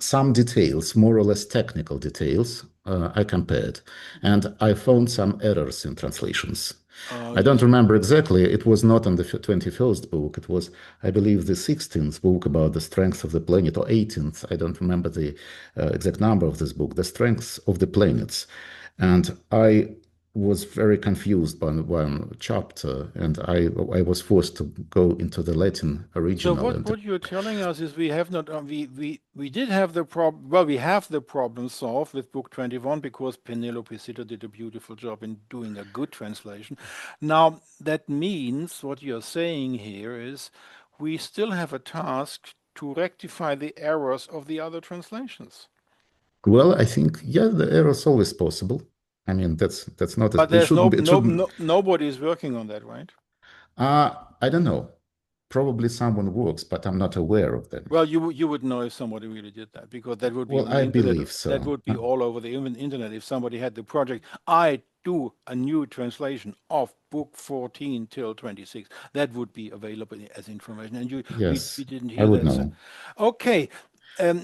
some details, more or less technical details, I compared, and I found some errors in translations. I don't This remember exactly. It was not on the 21st book. It was, I believe, the 16th book about the strength of the planet, or 18th. I don't remember the exact number of this book, the strengths of the planets. And I was very confused by one chapter, and I was forced to go into the Latin So original. what And what you're telling us is we have not we did have the problem. Well, we have the problem solved with book 21 because Penelope Sitter did a beautiful job in doing a good translation. Now that means what you're saying here is we still have a task to rectify the errors of the other translations. Well, I think, yeah, the error is always possible. I mean, that's not, But it there's shouldn't be, it shouldn't, nobody is working on that, right? I don't know. Probably someone works, but I'm not aware of them. Well, you would know if somebody really did that because that would be Well, on the I internet. believe That so. would be all over the internet if somebody had the project. I do a new translation of book 14 till 26. That would be available as information. And we Yes, didn't I hear would that. So, know. okay.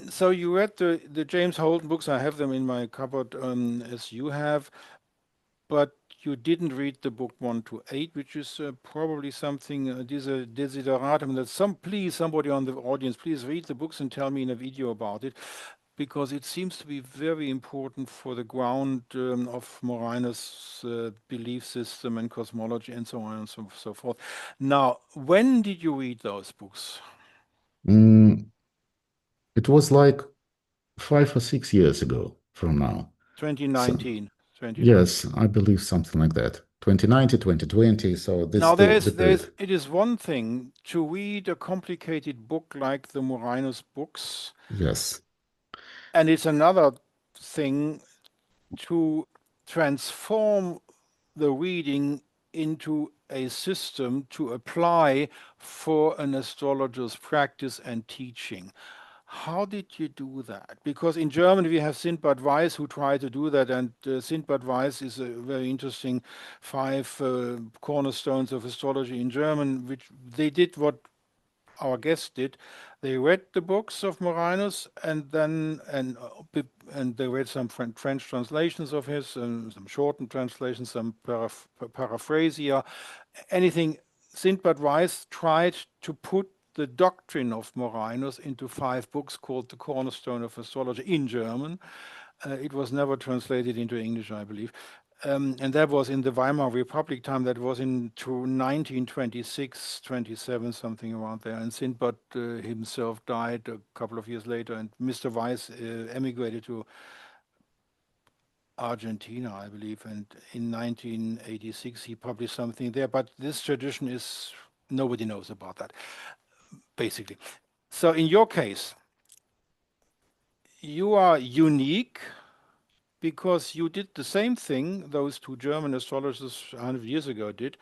So you read the James Holden books. I have them in my cupboard as you have. But you didn't read the book 1 to 8, which is probably something, this desideratum that please, somebody on the audience, please read the books and tell me in a video about it, because it seems to be very important for the ground of Morinus' belief system and cosmology and so on and so forth. Now, when did you read those books? Mm, it was like 5 or 6 years ago from now. So, 2019, 2019. yes, I believe something like that. 2019, 2020. So this Now, the period. it is one thing to read a complicated book like the Morinus books, Yes. and it's another thing to transform the reading into a system to apply for an astrologer's practice and teaching. How did you do that? Because in Germany we have Sindbad Weiss who tried to do that, and Sindbad Weiss is a very interesting five cornerstones of astrology in German, which they did what our guest did. They read the books of Morinus and they read some French translations of his, and some shortened translations, some paraphrasia, anything. Sindbad Weiss tried to put the doctrine of Morinus into 5 books called The Cornerstone of Astrology in German. It was never translated into English, I believe. And that was in the Weimar Republic time. That was in 1926, 27, something around there. And Sindbad himself died a couple of years later, and Mr. Weiss emigrated to Argentina, I believe. And in 1986, he published something there. But this tradition is, nobody knows about that, basically. So in your case, you are unique because you did the same thing those 2 German astrologers 100 years ago did.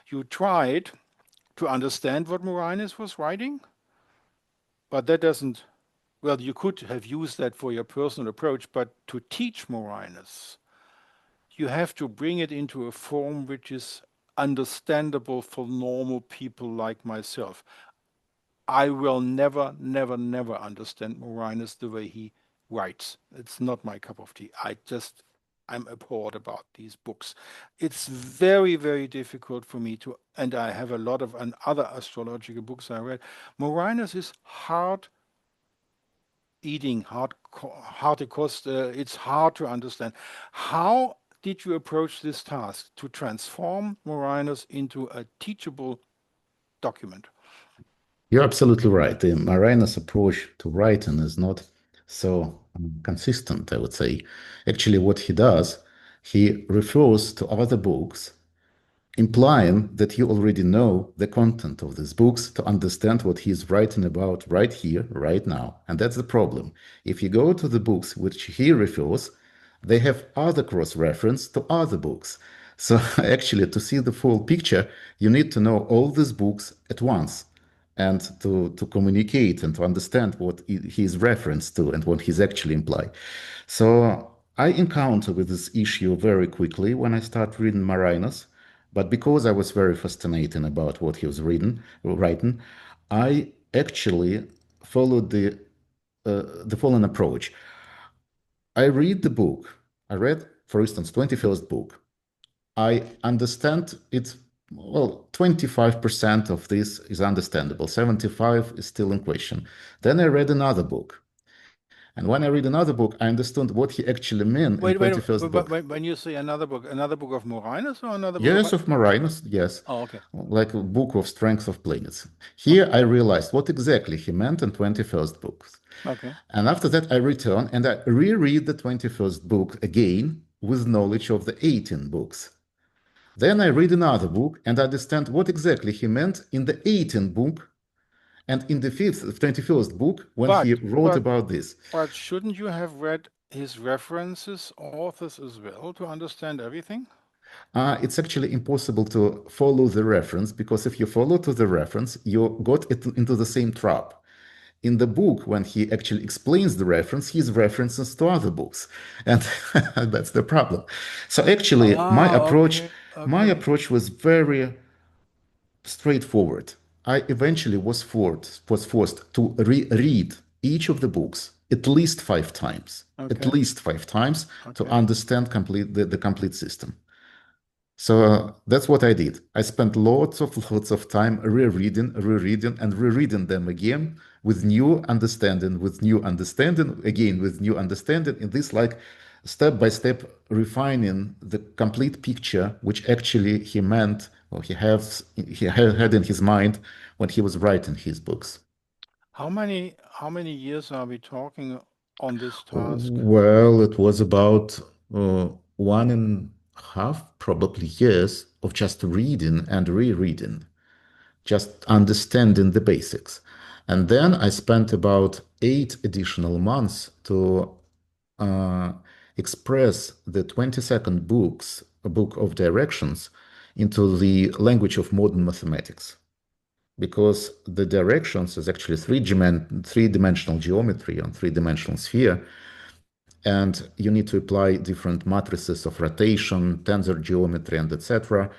You tried to understand what Morinus was writing, but that doesn't, well, you could have used that for your personal approach, but to teach Morinus, you have to bring it into a form which is understandable for normal people like myself. I will never, never, never understand Morinus the way he writes. It's not my cup of tea. I'm appalled about these books. It's very, very difficult for me to, and I have a lot of other astrological books I read. Morinus is hard eating, hard to cost. It's hard to understand. How did you approach this task to transform Morinus into a teachable document? You're absolutely right. The Mariana's approach to writing is not so consistent, I would say. Actually, what he does, he refers to other books, implying that you already know the content of these books to understand what he is writing about right here, right now. And that's the problem. If you go to the books which he refers, they have other cross-reference to other books. So actually, to see the full picture, you need to know all these books at once and to communicate and to understand what he is referenced to and what he's actually implying. So I encounter with this issue very quickly when I start reading Marinus, but because I was very fascinated about what he was writing, I actually followed the following approach. I read the book. I read, for instance, 21st book. I understand it. Well, 25% of this is understandable. 75 is still in question. Then I read another book. And when I read another book, I understood what he actually meant in Wait, 21st book. when you say another book of Morinus or another book Yes, of? of Marinus, yes, Oh, okay, like a book of strength of planets. Here okay, I realized what exactly he meant in 21st books. okay. And after that, I return and I reread the 21st book again with knowledge of the 18 books. Then I read another book and understand what exactly he meant in the 18th book and in the 21st book when he But wrote but about this. but shouldn't you have read his references, authors as well, to understand everything? It's actually impossible to follow the reference because if you follow to the reference, you got it into the same trap. In the book, when he actually explains the reference, he's references to other books, and that's the problem. So actually, Ah, okay, my okay. approach was very straightforward. I eventually was forced to reread each of the books at Okay, least 5 times to okay. understand the complete system. So that's what I did. I spent lots of time and rereading them again with new understanding, again with new understanding. In this, like step by step, refining the complete picture, which actually he meant or had in his mind when he was writing his books. How many years are we talking on this task? Well, it was about 1.5, probably years of just reading and rereading, just understanding the basics. And then I spent about 8 additional months to uh, express the 22nd book of directions into the language of modern mathematics. Because the directions is actually three-dimensional geometry on three-dimensional sphere, and you need to apply different matrices of rotation, tensor geometry, and etc.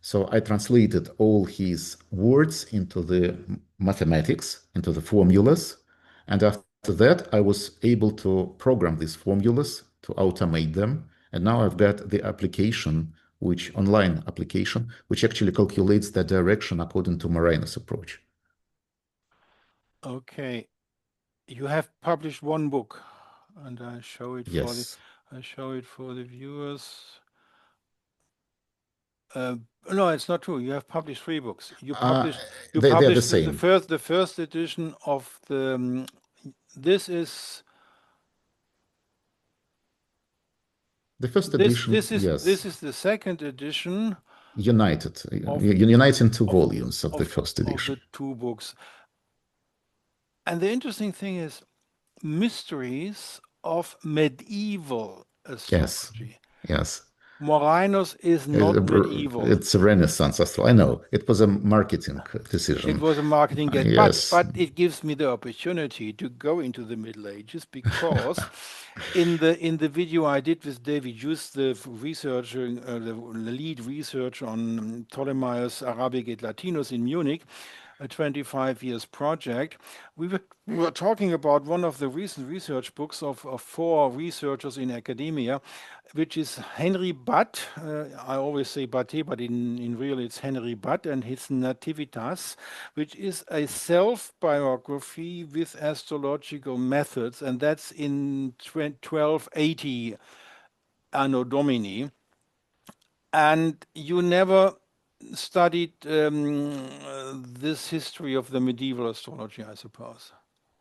So I translated all his words into the mathematics, into the formulas, and after that I was able to program these formulas to automate them, and now I've got the application, which online application, which actually calculates the direction according to Morinus approach. Okay, you have published one book, and Yes. I show it for the viewers. Uh, no, it's not true. You have published three books. Uh, You they're the published same. the first edition of the. This is The first edition, this yes, is the second edition united, of uniting two of volumes of the first of edition. the two books. And the interesting thing is mysteries of medieval Yes, astrology. yes. Morinus is not medieval. It's a Renaissance astrology. I know it was a marketing It decision. was a marketing get, Yes, but it gives me the opportunity to go into the Middle Ages because in the video I did with David Just, the researcher, the lead researcher on Ptolemaios Arabic et Latinus in Munich, a 25 years project, we were talking about one of the recent research books of four researchers in academia, which is Henry Butt. I always say Batte, but in real it's Henry Butt and his Nativitas, which is a self-biography with astrological methods, and that's in 1280 Anno Domini. And you never studied this history of the medieval astrology, I suppose,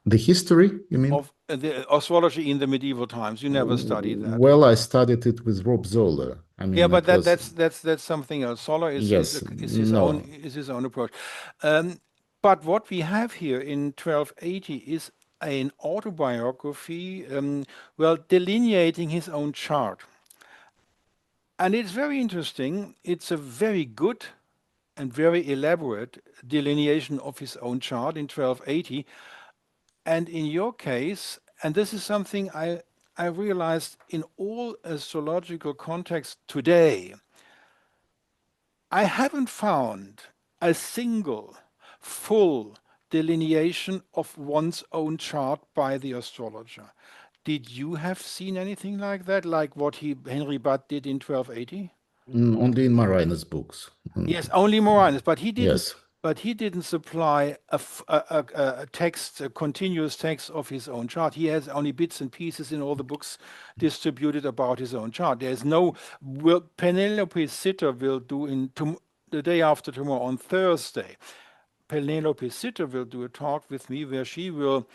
the history, you mean? of the astrology in the medieval times. You never studied that. Well, I studied it with Rob Zoller. I Yeah, mean, but it was, that's something else. Solar yes, no. is his own approach. Um, but what we have here in 1280 is an autobiography, well, delineating his own chart, and it's very interesting. It's a very good and very elaborate delineation of his own chart in 1280. And in your case, and this is something I realized in all astrological contexts today, I haven't found a single full delineation of one's own chart by the astrologer. Did you have seen anything like that, like what Henry Butt did in 1280? Only in Marinus books. Yes, only Morinus, Yes. but he didn't supply a text, a continuous text of his own chart. He has only bits and pieces in all the books distributed about his own chart. There's no Penelope Sitter will do the day after tomorrow on Thursday. Penelope Sitter will do a talk with me where she will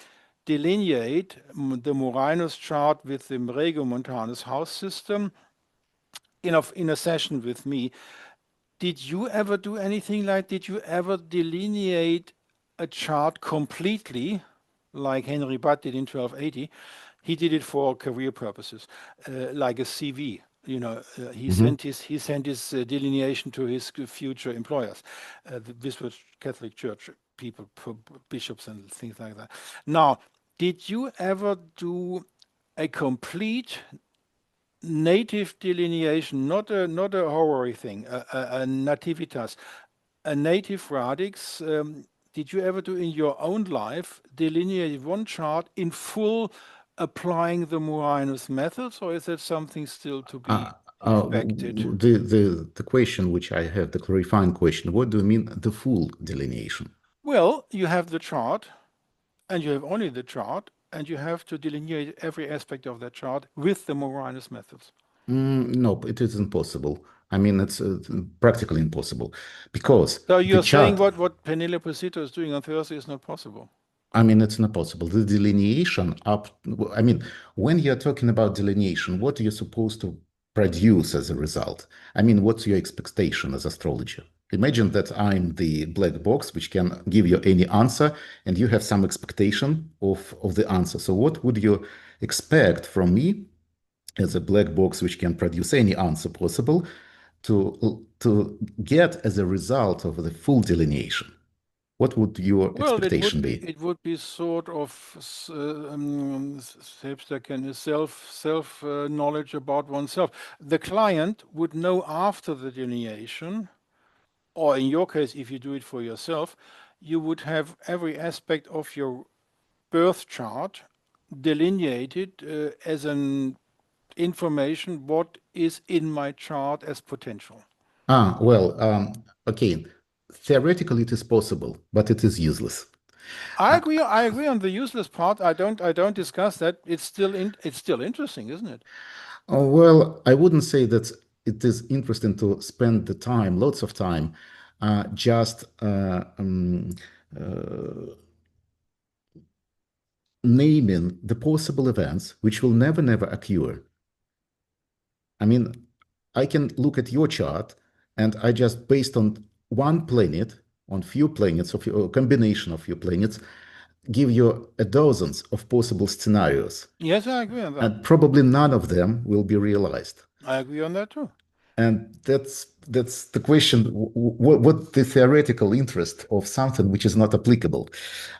delineate the Morinus chart with the Regiomontanus house system in a session with me. Did you ever do anything like, did you ever delineate a chart completely, like Henry Butt did in 1280, He did it for career purposes, like a CV. He Hmm. sent his delineation to his future employers. This was Catholic Church people, bishops and things like that. Now, did you ever do a complete native delineation, not a horary thing, a nativitas, a native radix? Did you ever do in your own life delineate one chart in full, applying the Morinus methods, or is that something still to be Uh, expected? the question which I have, the clarifying question, what do you mean the full delineation? Well, you have the chart, and you have only the chart, and you have to delineate every aspect of that chart with the Morinus methods. No, it is impossible. I mean, it's practically impossible because So the you're saying chart, what Penelope Sito is doing on Thursday is not possible? I mean, it's not possible. The delineation up, I mean, when you're talking about delineation, what are you supposed to produce as a result? I mean, what's your expectation as astrologer? Imagine that I'm the black box which can give you any answer, and you have some expectation of the answer. So, what would you expect from me as a black box which can produce any answer possible to get as a result of the full delineation? What would your Well, expectation be? it would be sort of selbsterkenntnis, self knowledge about oneself. The client would know after the delineation, or in your case, if you do it for yourself, you would have every aspect of your birth chart delineated as an information what is in my chart as potential. Well, okay. Theoretically, it is possible, but it is useless. I Uh, agree. I agree on the useless part. I don't discuss that. It's still interesting, isn't it? well, I wouldn't say that it is interesting to spend the time, lots of time, just naming the possible events which will never occur. I mean, I can look at your chart and I just based on one planet, on few planets of your combination of your planets, give you a dozens of possible scenarios, Yes, I agree on that. and probably none of them will be realized. I agree on that too. And that's the question: what the theoretical interest of something which is not applicable?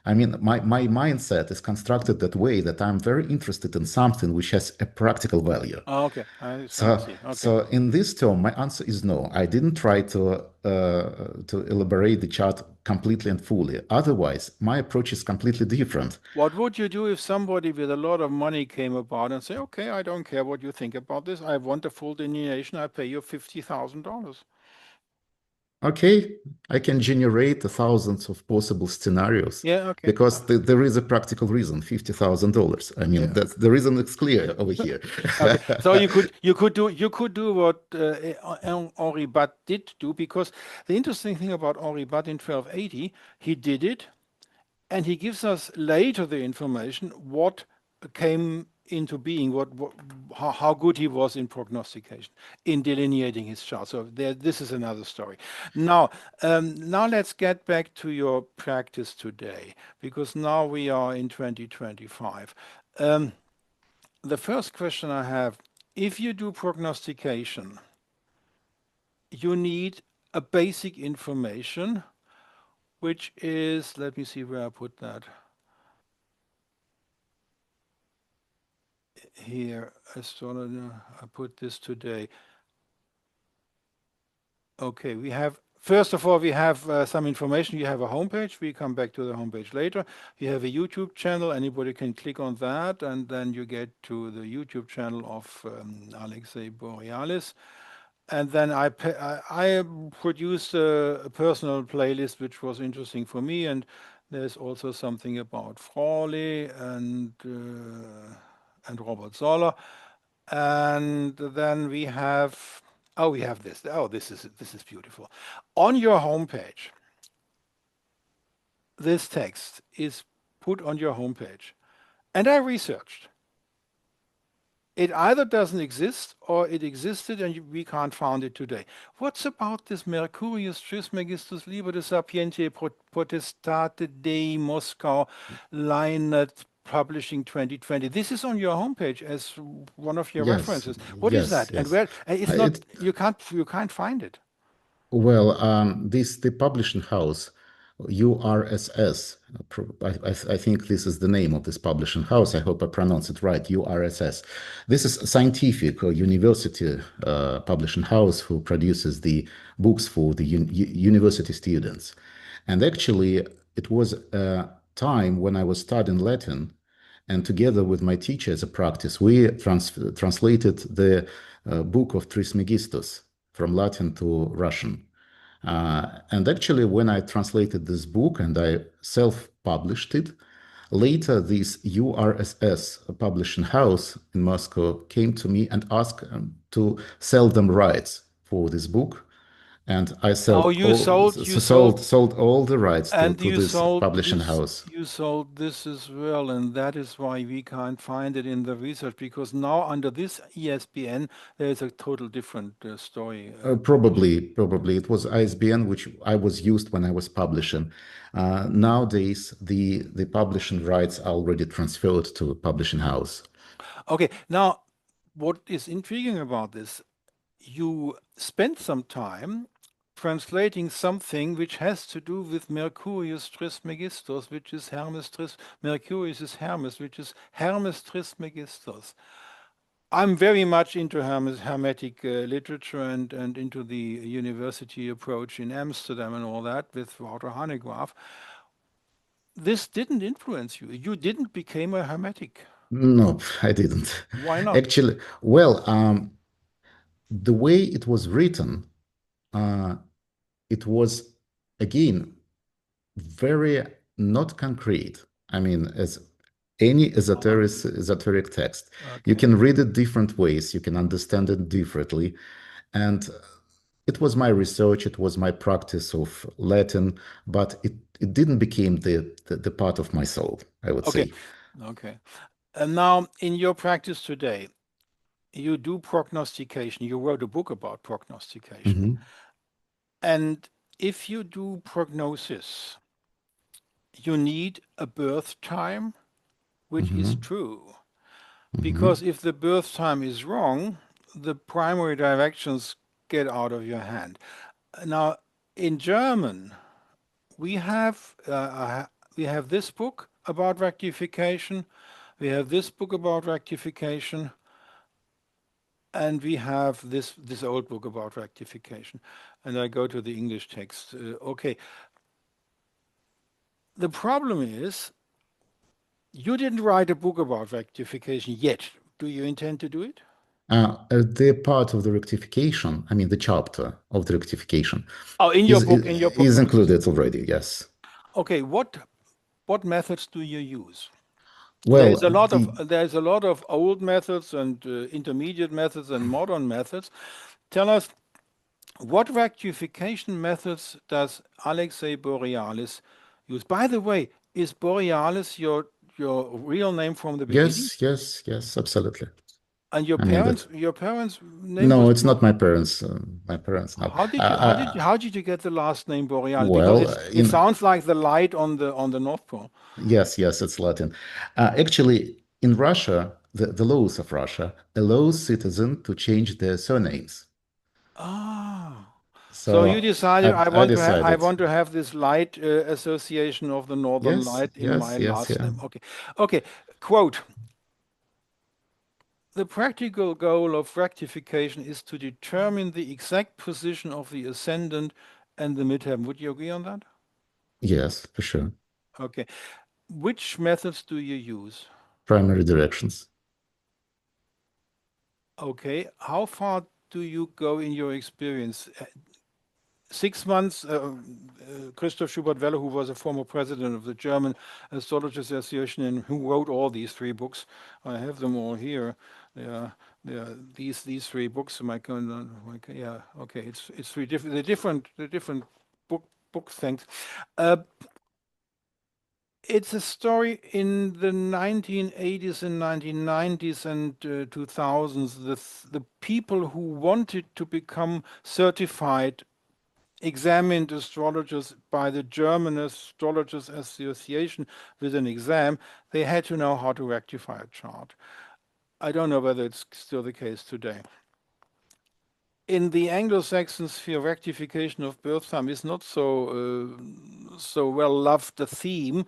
I mean, my mindset is constructed that way that I'm very interested in something which has a practical value. Oh, okay, I So, see. Okay. so in this term, my answer is no. I didn't try to elaborate the chart completely and fully. Otherwise, my approach is completely different. What would you do if somebody with a lot of money came about and say, "Okay, I don't care what you think about this. I want a full delineation. I pay you $50,000." Okay, I can generate thousands of possible scenarios Yeah. Okay. because there is a practical reason, $50,000. I mean, Yeah. that's the reason is clear over here. Okay, so you could do what Henri Bat did do, because the interesting thing about Henri Bat in 1280, he did it, and he gives us later the information what came into being, how good he was in prognostication, in delineating his chart. So this is another story. Now let's get back to your practice today, because now we are in 2025. Um, the first question I have, if you do prognostication, you need a basic information, which is, let me see where I put that. Here, astrologer, I put this today. Okay, first of all, we have some information. You have a homepage. We come back to the homepage later. You have a YouTube channel. Anybody can click on that, and then you get to the YouTube channel of Alexey Borealis. And then I produced a personal playlist which was interesting for me, and there's also something about Frawley and Robert Zoller. And then we have this. Oh, this is beautiful. On your homepage, this text is put on your homepage. And I researched. It either doesn't exist or it existed and we can't find it today. What's about this Mercurius Trismegistus Liber de Sapientiae Potestate Dei Moscow Linet Publishing 2020. This is on your homepage as one of your Yes, references. What is yes, that? And yes. where it's not It you can't find it. Well, this the publishing house, URSS. I think this is the name of this publishing house. I hope I pronounce it right. URSS. This is a scientific or university publishing house who produces the books for the university students. And actually, it was a time when I was studying Latin, and together with my teacher as a practice, we translated the book of Trismegistus from Latin to Russian. And actually, when I translated this book and I self-published it, later this URSS publishing house in Moscow came to me and asked to sell them rights for this book. And I Oh, sold all the rights and to this publishing house. you sold this as well, and that is why we can't find it in the research because now under this ESPN there is a total different story. Probably it was ISBN which I was used when I was publishing. Nowadays, the publishing rights are already transferred to a publishing house. Okay, now what is intriguing about this? You spent some time translating something which has to do with Mercurius Trismegistus, which is Mercurius is Hermes, which is Hermes Trismegistus. I'm very much into Hermetic literature and into the university approach in Amsterdam and all that with Wouter Hanegraaff. This didn't influence you. You didn't become a Hermetic. No, I didn't. Why not? Actually, well, the way it was written, uh, it was again very not concrete. I mean, as any esoteric text, you Okay. can read it different ways, you can understand it differently. And it was my research, it was my practice of Latin, but it didn't become the part of my soul, I would Okay. say. Okay. And now, in your practice today, you do prognostication. You wrote a book about prognostication. Hmm. And if you do prognosis, you need a birth time, which is Hmm. true. Hmm. Because if the birth time is wrong, the primary directions get out of your hand. Now, in German, we have we have this book about rectification, we have this book about rectification, and we have this old book about rectification. And I go to the English text. Okay, the problem is you didn't write a book about rectification yet. Do you intend to do it? The part of the rectification, I mean, the chapter of the rectification, Oh, in your is book, in your is prognosis. included already. Yes. Okay, what methods do you use? Well, the There's a lot of old methods and intermediate methods and modern methods. Tell us what rectification methods does Alexey Borealis use? By the way, is Borealis your real name from the beginning? yes, yes, yes, absolutely. And I mean that. your parents' name No, was it's not my parents. My parents, no. how did you get the last name Borealis? Because Well, it in sounds like the light on the North Pole. yes, yes, it's Latin. Actually, in Russia, the laws of Russia allows citizens to change their surnames. Ah. So you So decided I I decided, want to have this light association of the Northern yes, Light in my yes, yes, last yeah. name. Okay. Okay. Quote, the practical goal of rectification is to determine the exact position of the ascendant and the midheaven. Would you agree on that? Yes, for sure. Okay. Which methods do you use? Primary directions. Okay. How far do you go in your experience? 6 months, Christoph Schubert-Weller, who was a former president of the German Astrology Association and who wrote all these three books, I have them all here. They are these three books. Yeah, okay, it's three different the different book things. Uh, it's a story in the 1980s and 1990s and 2000s. The people who wanted to become certified examined astrologers by the German Astrologers Association with an exam, they had to know how to rectify a chart. I don't know whether it's still the case today. In the Anglo-Saxon sphere, rectification of birth time is not so well loved a theme.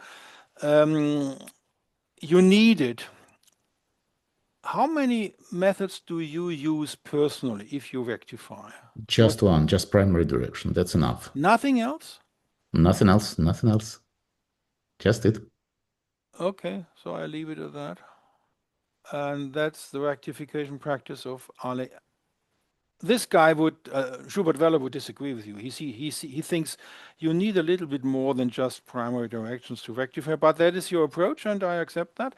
You need it. How many methods do you use personally if you rectify? Just one, just primary direction. That's enough. Nothing else? Nothing else, nothing else. Just it. Okay, so I leave it at that. And that's the rectification practice of Ale. This guy would, Schubert Weller would disagree with you. He thinks you need a little bit more than just primary directions to rectify, but that is your approach, and I accept that.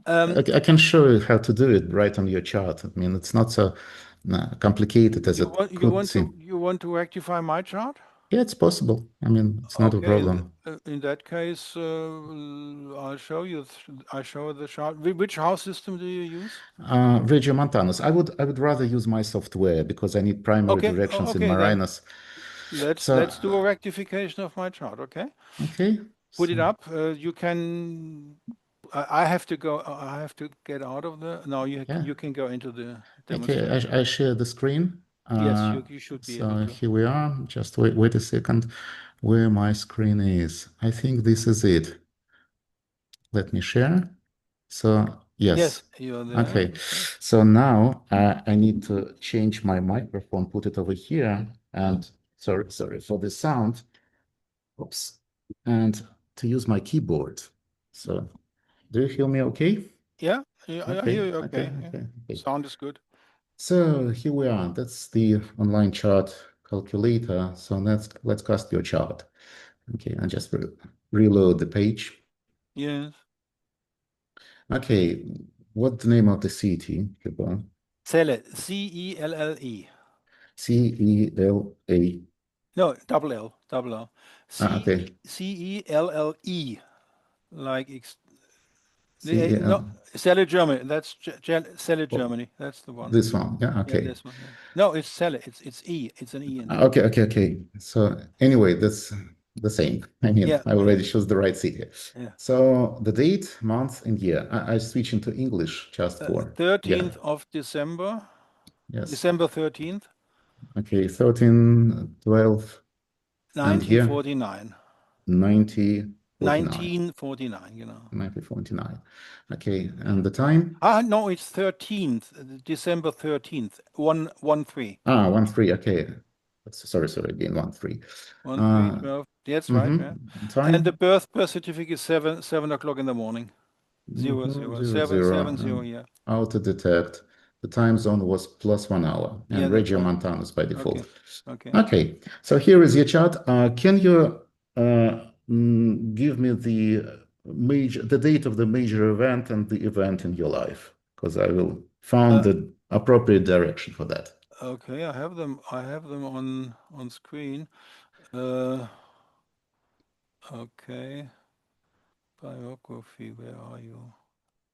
I can show you how to do it right on your chart. I mean, it's not so complicated as it could seem. You want to rectify my chart? Yeah, it's possible. I mean, it's not a Okay, problem. in that case, I'll show you. I show the chart. Which house system do you use? Regiomontanus. I would rather use my software because I need primary Okay, directions in okay, then Morinus. So, let's do a rectification of my chart. Okay, okay. put it So, up. You can. I have to go. I have to get out of the. No, yeah. you can go into the Okay, demonstration. I share the screen. Yes, you should be able So to. here we are. Just wait a second where my screen is. I think this is it. Let me share. So yes. Yes, you're there. Okay. So now I need to change my microphone, put it over here, and sorry for the sound. Oops. And to use my keyboard. So do you hear me okay? Yeah, I hear Okay, you. okay, Okay, yeah. okay, okay. Sound is good. So here we are. That's the online chart calculator. So let's cast your chart. Okay, I just reload the page. Yes. Okay, what's the name of the city? Celle, Celle. Cella. No, double L, double L. Okay. Celle, like no, Cell. Celle, Germany. That's Celle, Oh, Germany. That's the one. this one. Yeah. Yeah, Okay. this one. Yeah. No, it's Celle. It's E. It's an E in there. Okay. So anyway, that's the same. I mean, Yeah, I yeah, already chose the right city. yeah. So the date, month, and year. I switch into English just for, yeah, 13th of December, yes. December 13th, Okay, 13, 12, and year 1949. 9049. 1949, you know. 1949. Okay, and the time? No, it's 13th, December 13th, 113. 1 3. Okay. Sorry again, 1 3. 1 3 Uh, 12. That's right, yeah. mm-hmm. And the Time? birth certificate is 7 o'clock in the morning. Zero Mm-hmm. zero 0 seven 0. seven zero. Yeah. Auto detect. The time zone was +1 hour Yeah, and that's right. Regiomontanus by Okay. default. Okay. Okay, so here is your chart. Can you give me the date of the major event and the event in your life? Because I will found the appropriate direction for that. Okay, I have them. I have them on screen. Uh, okay. Biography. Where are you?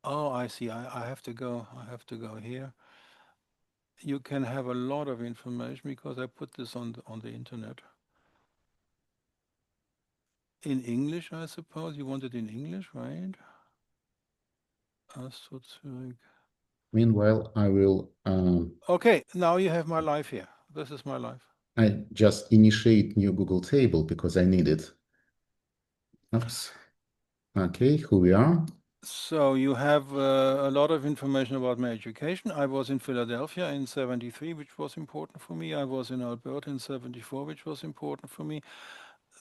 Oh, I see. I have to go. I have to go here. You can have a lot of information because I put this on the internet. In English, I suppose. You want it in English, right? Astrology. Meanwhile, I will Okay, now you have my life here. This is my life. I just initiate new Google table because I need it. Oops. Okay, who we are? So you have a lot of information about my education. I was in Philadelphia in 73, which was important for me. I was in Alberta in 74, which was important for me.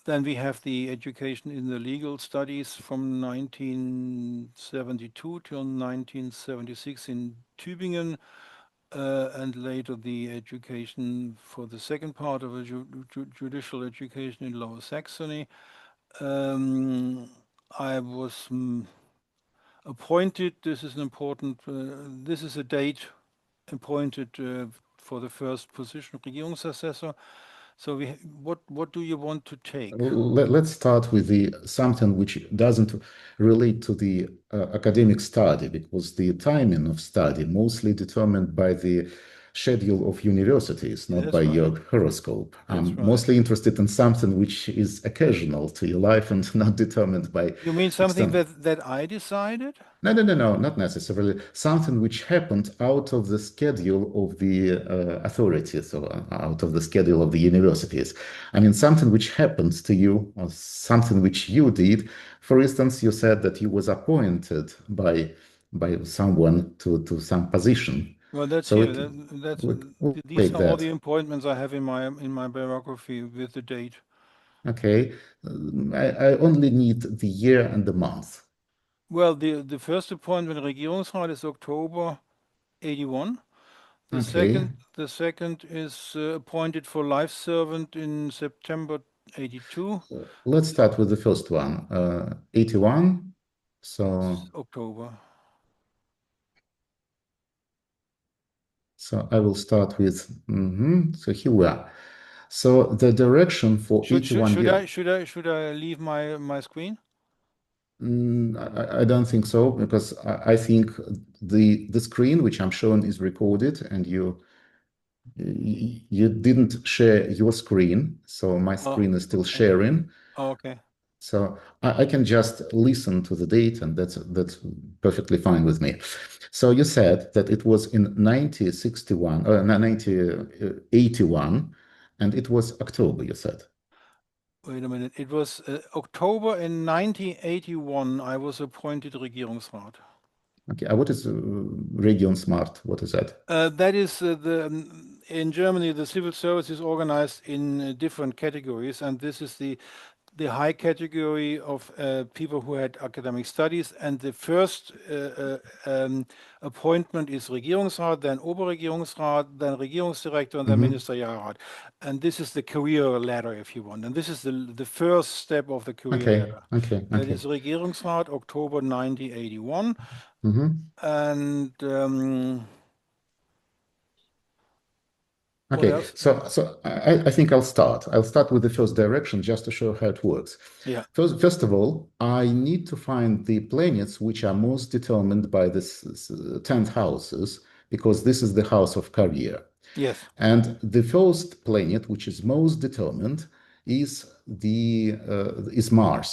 Then we have the education in the legal studies from 1972 till 1976 in Tübingen, and later the education for the second part of a judicial education in Lower Saxony. I was appointed. This is an important. This is a date appointed for the first position, Regierungsassessor. So what do you want to take? Let's start with the something which doesn't relate to the academic study because the timing of study mostly determined by the schedule of universities, not by That's right. your horoscope. That's I'm right. mostly interested in something which is occasional to your life and not determined by You mean something external. that I decided? No, not necessarily. Something which happened out of the schedule of the authorities or out of the schedule of the universities. I mean, something which happened to you or something which you did. For instance, you said that you was appointed by someone to some position. Well, that's So here. it That's these like are all that. the appointments I have in my biography with the date. Okay. I only need the year and the month. Well, the first appointment Regierungsrat is October 81. Okay. The second is appointed for life servant in September 82. Let's start with the first one. 81. It's So October. I will start with, so here we are. So the direction for 81 year, Should I leave my screen? I don't think so, because I think the screen which I'm showing is recorded and you didn't share your screen, so my Oh, screen is still okay. sharing. Oh, okay. So I can just listen to the date, and that's perfectly fine with me. So you said that it was in 1961, 1981, and it was October, you said. Wait a minute. It was October in 1981. I was appointed Regierungsrat. Okay, what is Region Smart? What is that? That is in Germany, the civil service is organized in different categories, and this is the high category of people who had academic studies. And the first appointment is Regierungsrat, then Oberregierungsrat, then Regierungsdirektor, and then Hmm. Ministerialrat. And this is the career ladder, if you want. And this is the first step of the career Okay, ladder. okay, That okay. is Regierungsrat, October 1981. Hmm. And what Okay, else? so I think I'll start. I'll start with the first direction just to show how it works. Yeah. First of all, I need to find the planets which are most determined by this 10th houses, because this is the house of career. Yes. And the first planet which is most determined is Mars,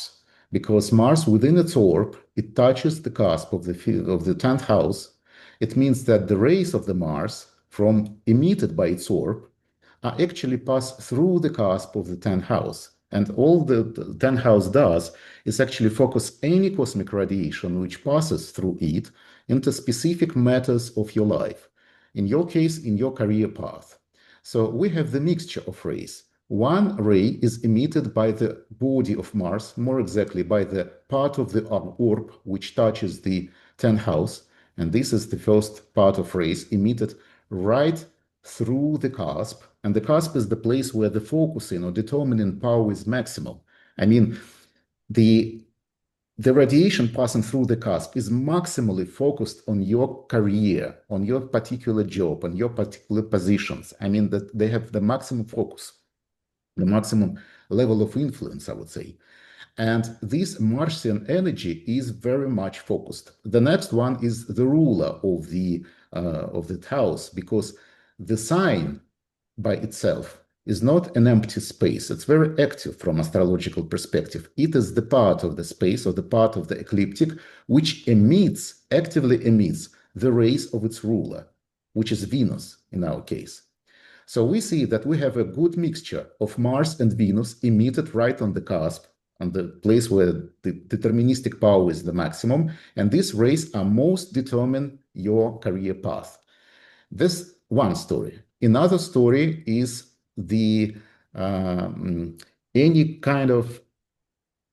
because Mars within its orb it touches the cusp of the 10th house. It means that the rays of the Mars from emitted by its orb are actually pass through the cusp of the 10th house. And all the 10th house does is actually focus any cosmic radiation which passes through it into specific matters of your life. In your case, in your career path. So we have the mixture of rays. One ray is emitted by the body of Mars, more exactly by the part of the orb which touches the 10th house. And this is the first part of rays emitted right through the cusp. And the cusp is the place where the focusing or determining power is maximum. I mean, the the radiation passing through the cusp is maximally focused on your career, on your particular job, on your particular positions. I mean, that they have the maximum focus, the maximum level of influence, I would say. And this Martian energy is very much focused. The next one is the ruler of the house, because the sign by itself is not an empty space. It's very active from astrological perspective. It is the part of the space or the part of the ecliptic which actively emits the rays of its ruler, which is Venus in our case. So we see that we have a good mixture of Mars and Venus emitted right on the cusp, on the place where the deterministic power is the maximum, and these rays are most determine your career path. This one story. Another story is the any kind of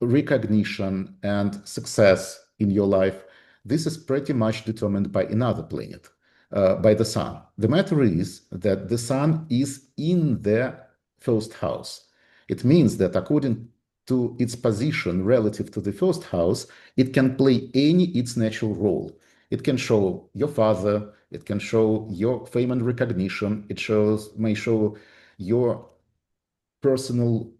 recognition and success in your life. This is pretty much determined by another planet, by the sun. The matter is that the sun is in the first house. It means that according to its position relative to the first house, it can play any its natural role. It can show your father, it can show your fame and recognition, may show your personal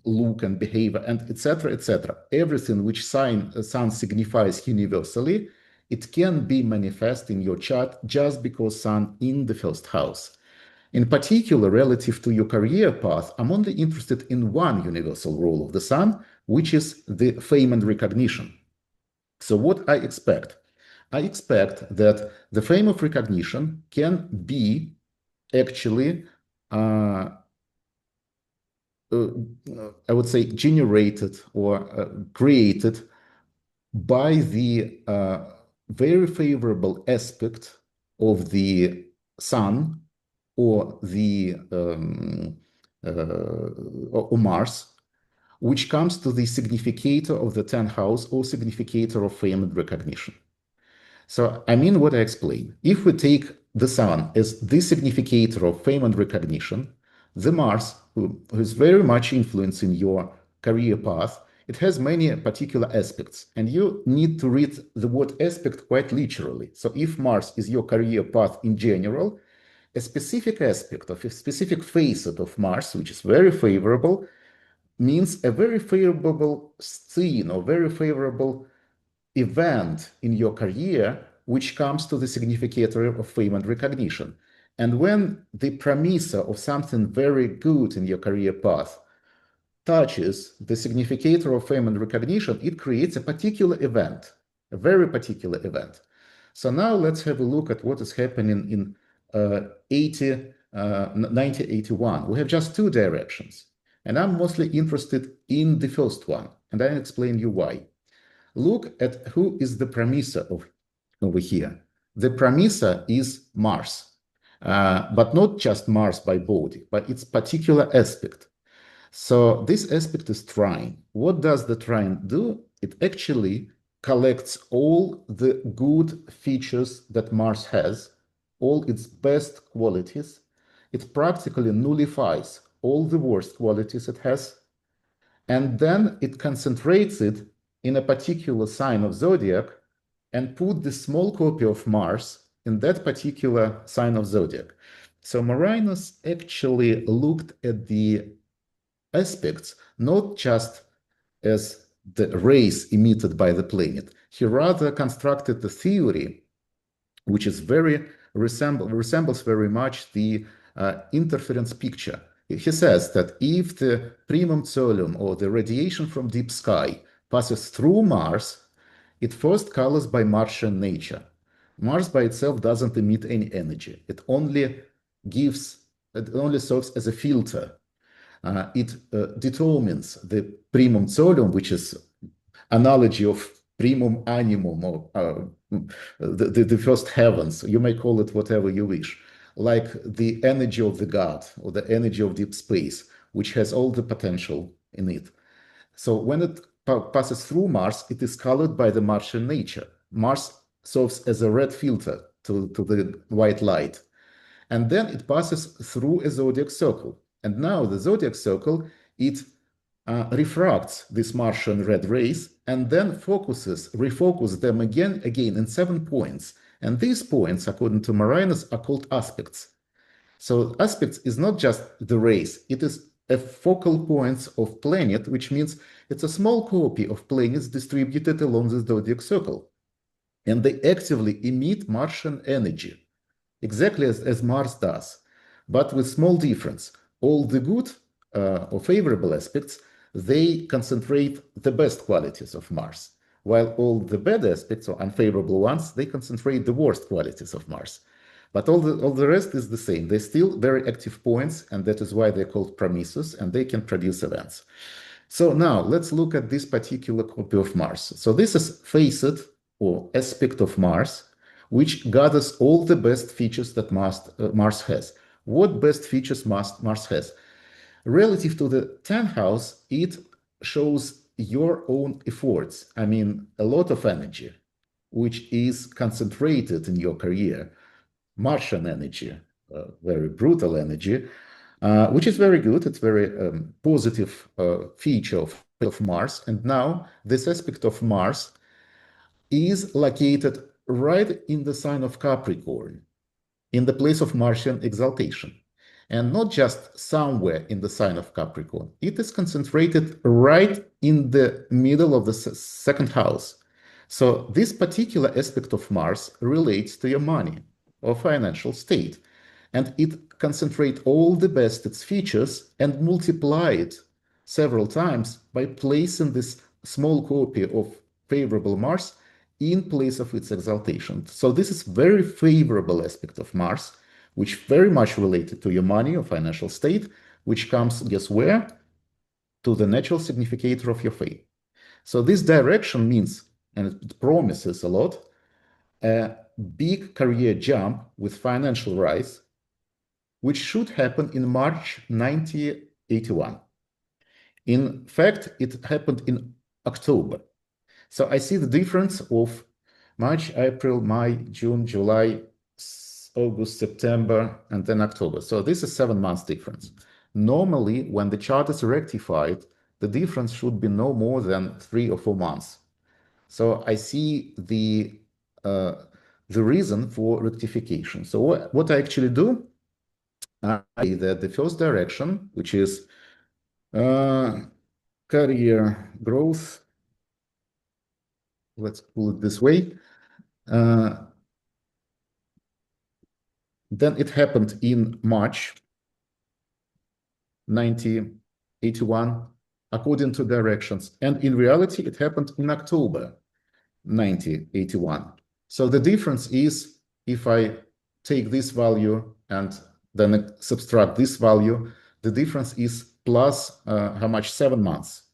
look and behavior, and etc., etc. Everything which sun signifies universally, it can be manifest in your chart just because Sun in the first house. In particular, relative to your career path, I'm only interested in one universal role of the Sun, which is the fame and recognition. So what I expect? I expect that the fame of recognition can be actually, I would say, generated or created by the very favorable aspect of the Sun or the or Mars, which comes to the significator of the 10th house or significator of fame and recognition. So I mean what I explained. If we take the Sun as the significator of fame and recognition, the Mars, who is very much influencing your career path, it has many particular aspects, and you need to read the word aspect quite literally. So if Mars is your career path in general, a specific aspect of a specific facet of Mars, which is very favorable, means a very favorable scene or very favorable event in your career, which comes to the significator of fame and recognition. And when the premise of something very good in your career path touches the significator of fame and recognition, it creates a particular event, a very particular event. So now let's have a look at what is happening in 1981. We have just two directions, and I'm mostly interested in the first one, and I'll explain you why. Look at who is the premissa over here. The premissa is Mars, but not just Mars by body, but its particular aspect. So this aspect is trine. What does the trine do? It actually collects all the good features that Mars has, all its best qualities. It practically nullifies all the worst qualities it has, and then it concentrates it in a particular sign of zodiac and put the small copy of Mars in that particular sign of zodiac. So Morinus actually looked at the aspects not just as the rays emitted by the planet. He rather constructed a theory which is very resembles very much the interference picture. He says that if the primum solum or the radiation from deep sky passes through Mars, it first colors by Martian nature. Mars by itself doesn't emit any energy. It only serves as a filter. It determines the primum solum, which is analogy of primum animum, or the first heavens. You may call it whatever you wish, like the energy of the god or the energy of deep space, which has all the potential in it. So when it passes through Mars, it is colored by the Martian nature. Mars serves as a red filter to the white light. And then it passes through a zodiac circle. And now the zodiac circle, it refracts these Martian red rays and then refocuses them again in 7 points. And these points, according to Morinus, are called aspects. So aspects is not just the rays, it is a focal points of planet, which means it's a small copy of planets distributed along the zodiac circle. And they actively emit Martian energy, exactly as Mars does, but with small difference. All the good or favorable aspects, they concentrate the best qualities of Mars, while all the bad aspects or unfavorable ones, they concentrate the worst qualities of Mars. But all the rest is the same. They're still very active points, and that is why they're called promisors, and they can produce events. So now let's look at this particular copy of Mars. So this is facet or aspect of Mars, which gathers all the best features that Mars has. What best features Mars has? Relative to the 10th house, it shows your own efforts. I mean, a lot of energy, which is concentrated in your career. Martian energy, very brutal energy, which is very good. It's very positive feature of Mars. And now this aspect of Mars is located right in the sign of Capricorn, in the place of Martian exaltation. And not just somewhere in the sign of Capricorn. It is concentrated right in the middle of the second house. So this particular aspect of Mars relates to your money or financial state, and it concentrates all the best its features and multiply it several times by placing this small copy of favorable Mars in place of its exaltation. So this is very favorable aspect of Mars, which very much related to your money or financial state, which comes, guess where? To the natural significator of your fate. So this direction means, and it promises a lot, a big career jump with financial rise, which should happen in March 1981. In fact, it happened in October. So I see the difference of March, April, May, June, July, August, September, and then October. So this is 7 months difference. Normally, when the chart is rectified, the difference should be no more than 3 or 4 months. So I see the reason for rectification. So what I actually do, I see that the first direction, which is career growth, let's pull it this way, then it happened in March 1981, according to directions. And in reality, it happened in October 1981. So the difference is if I take this value and then subtract this value, the difference is plus how much? 7 months.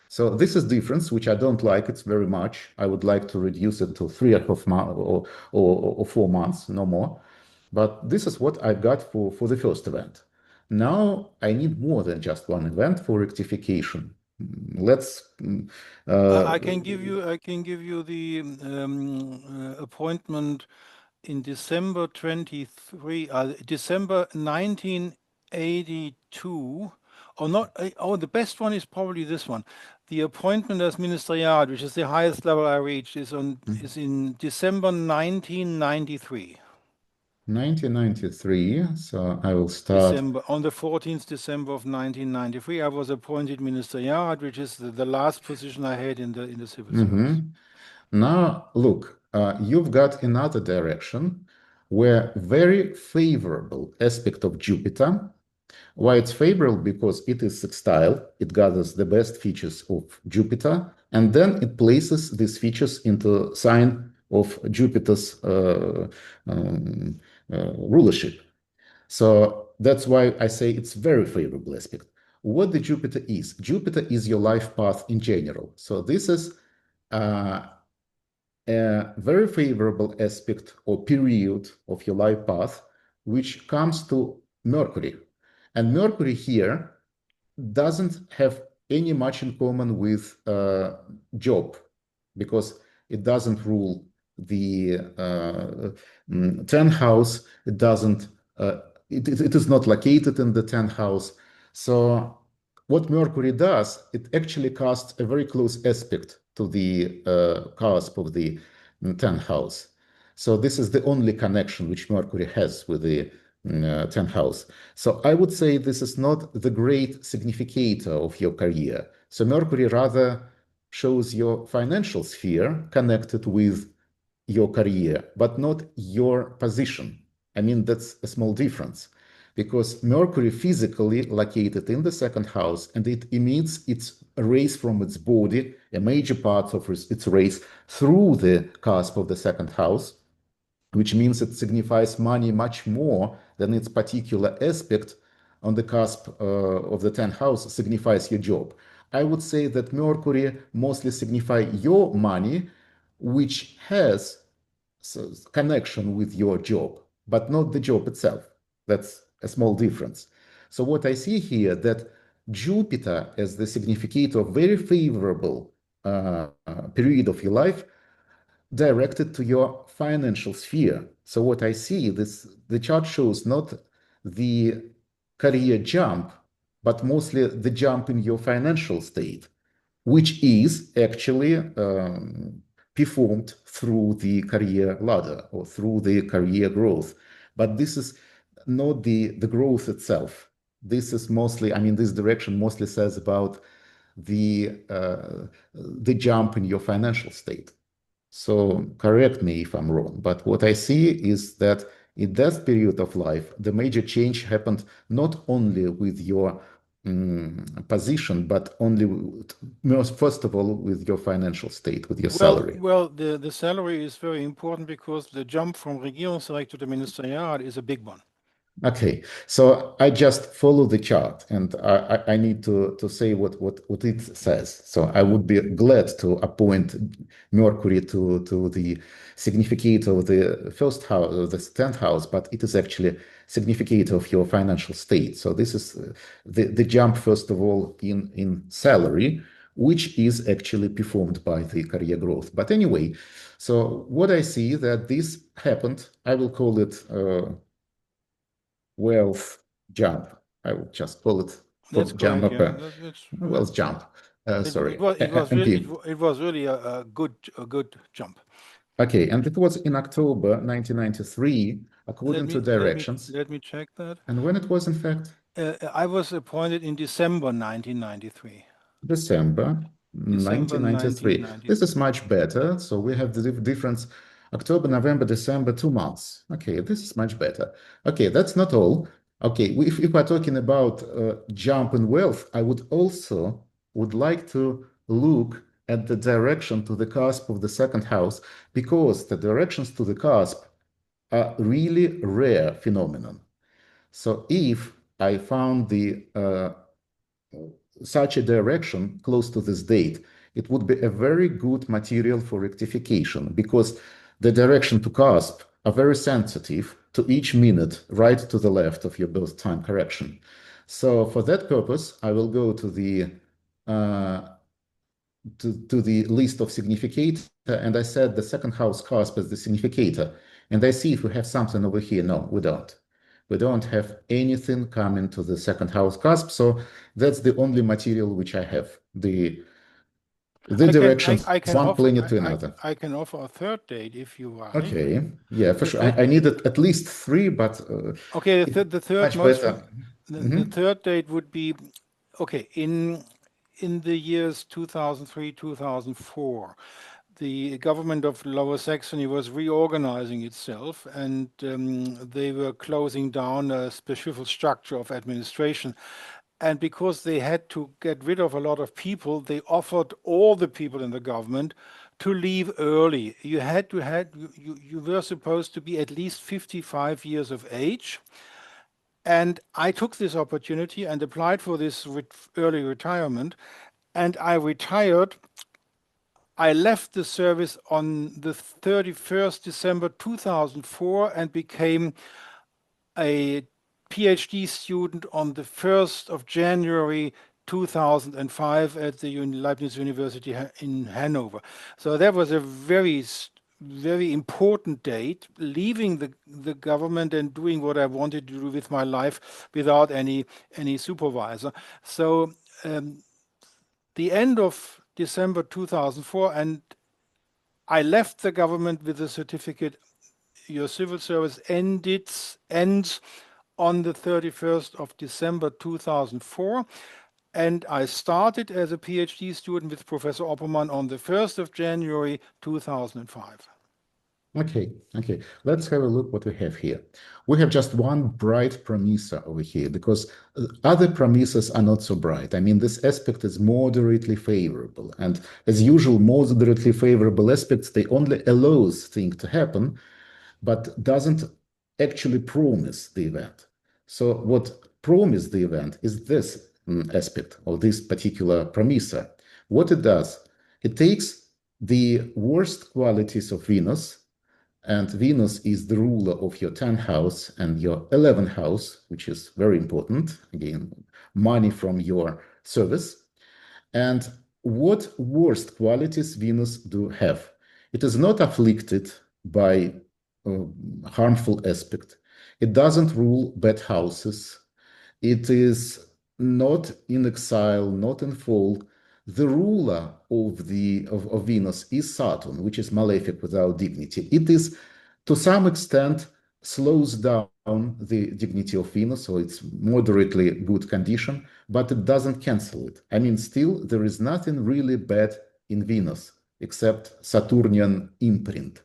So this is difference, which I don't like. It's very much. I would like to reduce it to 3.5 months or 4 months, no more. But this is what I got for the first event. Now I need more than just one event for rectification. Let's. I can give you the appointment in December 23, December 1982. Or not? Oh, the best one is probably this one. The appointment as ministerial, which is the highest level I reached, is in December 1993. 1993. So I will start. December, on the 14th December of 1993, I was appointed ministerial, which is the last position I had in the civil service. Now, look, you've got another direction where very favorable aspect of Jupiter. Why it's favorable? Because it is sextile, it gathers the best features of Jupiter, and then it places these features into sign of Jupiter's rulership. So that's why I say it's very favorable aspect. What the Jupiter is? Jupiter is your life path in general. So this is a very favorable aspect or period of your life path, which comes to Mercury. And Mercury here doesn't have any much in common with Job, because it doesn't rule the 10th house. It doesn't. It is not located in the 10th house. So what Mercury does, it actually casts a very close aspect to the cusp of the 10th house. So this is the only connection which Mercury has with the 10th house. So I would say this is not the great significator of your career. So Mercury rather shows your financial sphere connected with your career, but not your position. I mean, that's a small difference, because Mercury physically located in the 2nd house, and it emits its rays from its body, a major part of its rays, through the cusp of the 2nd house, which means it signifies money much more than its particular aspect on the cusp of the 10th house signifies your job. I would say that Mercury mostly signify your money, which has connection with your job, but not the job itself. That's a small difference. So what I see here, that Jupiter as the significator of very favorable period of your life directed to your financial sphere. So what I see, the chart shows not the career jump, but mostly the jump in your financial state, which is actually performed through the career ladder or through the career growth. But this is not the growth itself. This is mostly, I mean, this direction mostly says about the jump in your financial state. So correct me if I'm wrong, but what I see is that in that period of life, the major change happened not only with your position, but only first of all with your financial state, with your salary. Well, the salary is very important because the jump from Regierungsdirektor to Ministeriat is a big one. Okay, so I just follow the chart, and I need to say what it says. So I would be glad to appoint Mercury to the significator of the first house, the 10th house, but it is actually significator of your financial state. So this is the jump, first of all, in salary, which is actually performed by the career growth. But anyway, so what I see that this happened, I will call it wealth jump. I will just call it That's jump correct. up. Yeah, Wealth jump. Sorry, it was really a good jump. Okay, and it was in October 1993, according to directions. Let me check that. And when it was, in fact? I was appointed in December 1993. December 1993. This is much better. So we have the difference October, November, December, 2 months. Okay, this is much better. Okay, that's not all. Okay, if we're talking about jump in wealth, I would like to look at the direction to the cusp of the second house, because the directions to the cusp are really rare phenomenon. So if I found such a direction close to this date, it would be a very good material for rectification, because the direction to cusp are very sensitive to each minute right to the left of your birth time correction. So for that purpose, I will go to the list of significator, and I set the second house cusp as the significator, and I see if we have something over here. No, we don't. We don't have anything coming to the second house cusp, so that's the only material which I have. The directions one planet to another. I can offer a third date if you like. Okay, yeah, for sure. I needed at least 3, but okay, the third much better. The third date would be okay in the years 2003, 2004. The government of Lower Saxony was reorganizing itself, and they were closing down a special structure of administration. And because they had to get rid of a lot of people, they offered all the people in the government to leave early. You were supposed to be at least 55 years of age. And I took this opportunity and applied for this early retirement. And I retired. I left the service on the 31st December 2004 and became a PhD student on the 1st of January 2005 at the Leibniz University in Hanover. So that was a very important date, leaving the government and doing what I wanted to do with my life without any supervisor. So the end of December 2004, and I left the government with a certificate. Your civil service ends on the 31st of December 2004, and I started as a PhD student with Professor Oppermann on the 1st of January 2005. Okay. Let's have a look what we have here. We have just one bright promissa over here, because other promisses are not so bright. I mean, this aspect is moderately favorable, and as usual, moderately favorable aspects, they only allows things to happen, but doesn't actually promise the event. So what promise the event is this aspect of this particular promissa. What it does, it takes the worst qualities of Venus, and Venus is the ruler of your 10th house and your 11th house, which is very important. Again, money from your service. And what worst qualities Venus do have? It is not afflicted by harmful aspect. It doesn't rule bad houses. It is not in exile, not in fall. The ruler of Venus is Saturn, which is malefic without dignity. It is, to some extent, slows down the dignity of Venus, so it's moderately good condition, but it doesn't cancel it. I mean, still, there is nothing really bad in Venus except Saturnian imprint.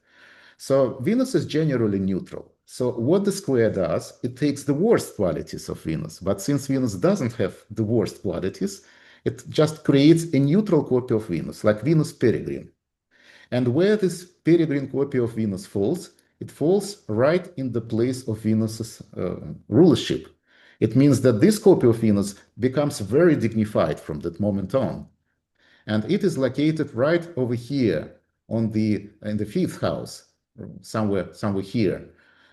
So Venus is generally neutral. So what the square does, it takes the worst qualities of Venus. But since Venus doesn't have the worst qualities, it just creates a neutral copy of Venus, like Venus peregrine. And where this peregrine copy of Venus falls, it falls right in the place of Venus's rulership. It means that this copy of Venus becomes very dignified from that moment on. And it is located right over here in the fifth house, somewhere here.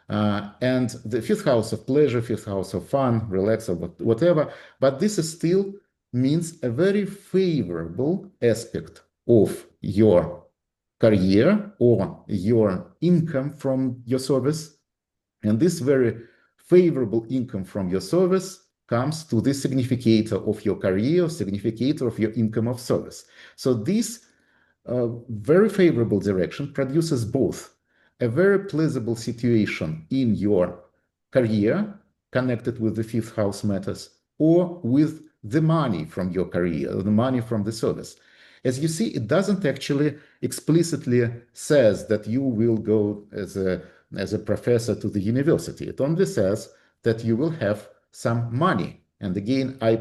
And the fifth house of pleasure, fifth house of fun, relax, or whatever. But this is still means a very favorable aspect of your career or your income from your service. And this very favorable income from your service comes to the significator of your career, significator of your income of service. So this very favorable direction produces both a very pleasurable situation in your career connected with the fifth house matters, or with the money from your career, the money from the service. As you see, it doesn't actually explicitly says that you will go as a professor to the university. It only says that you will have some money. And again, I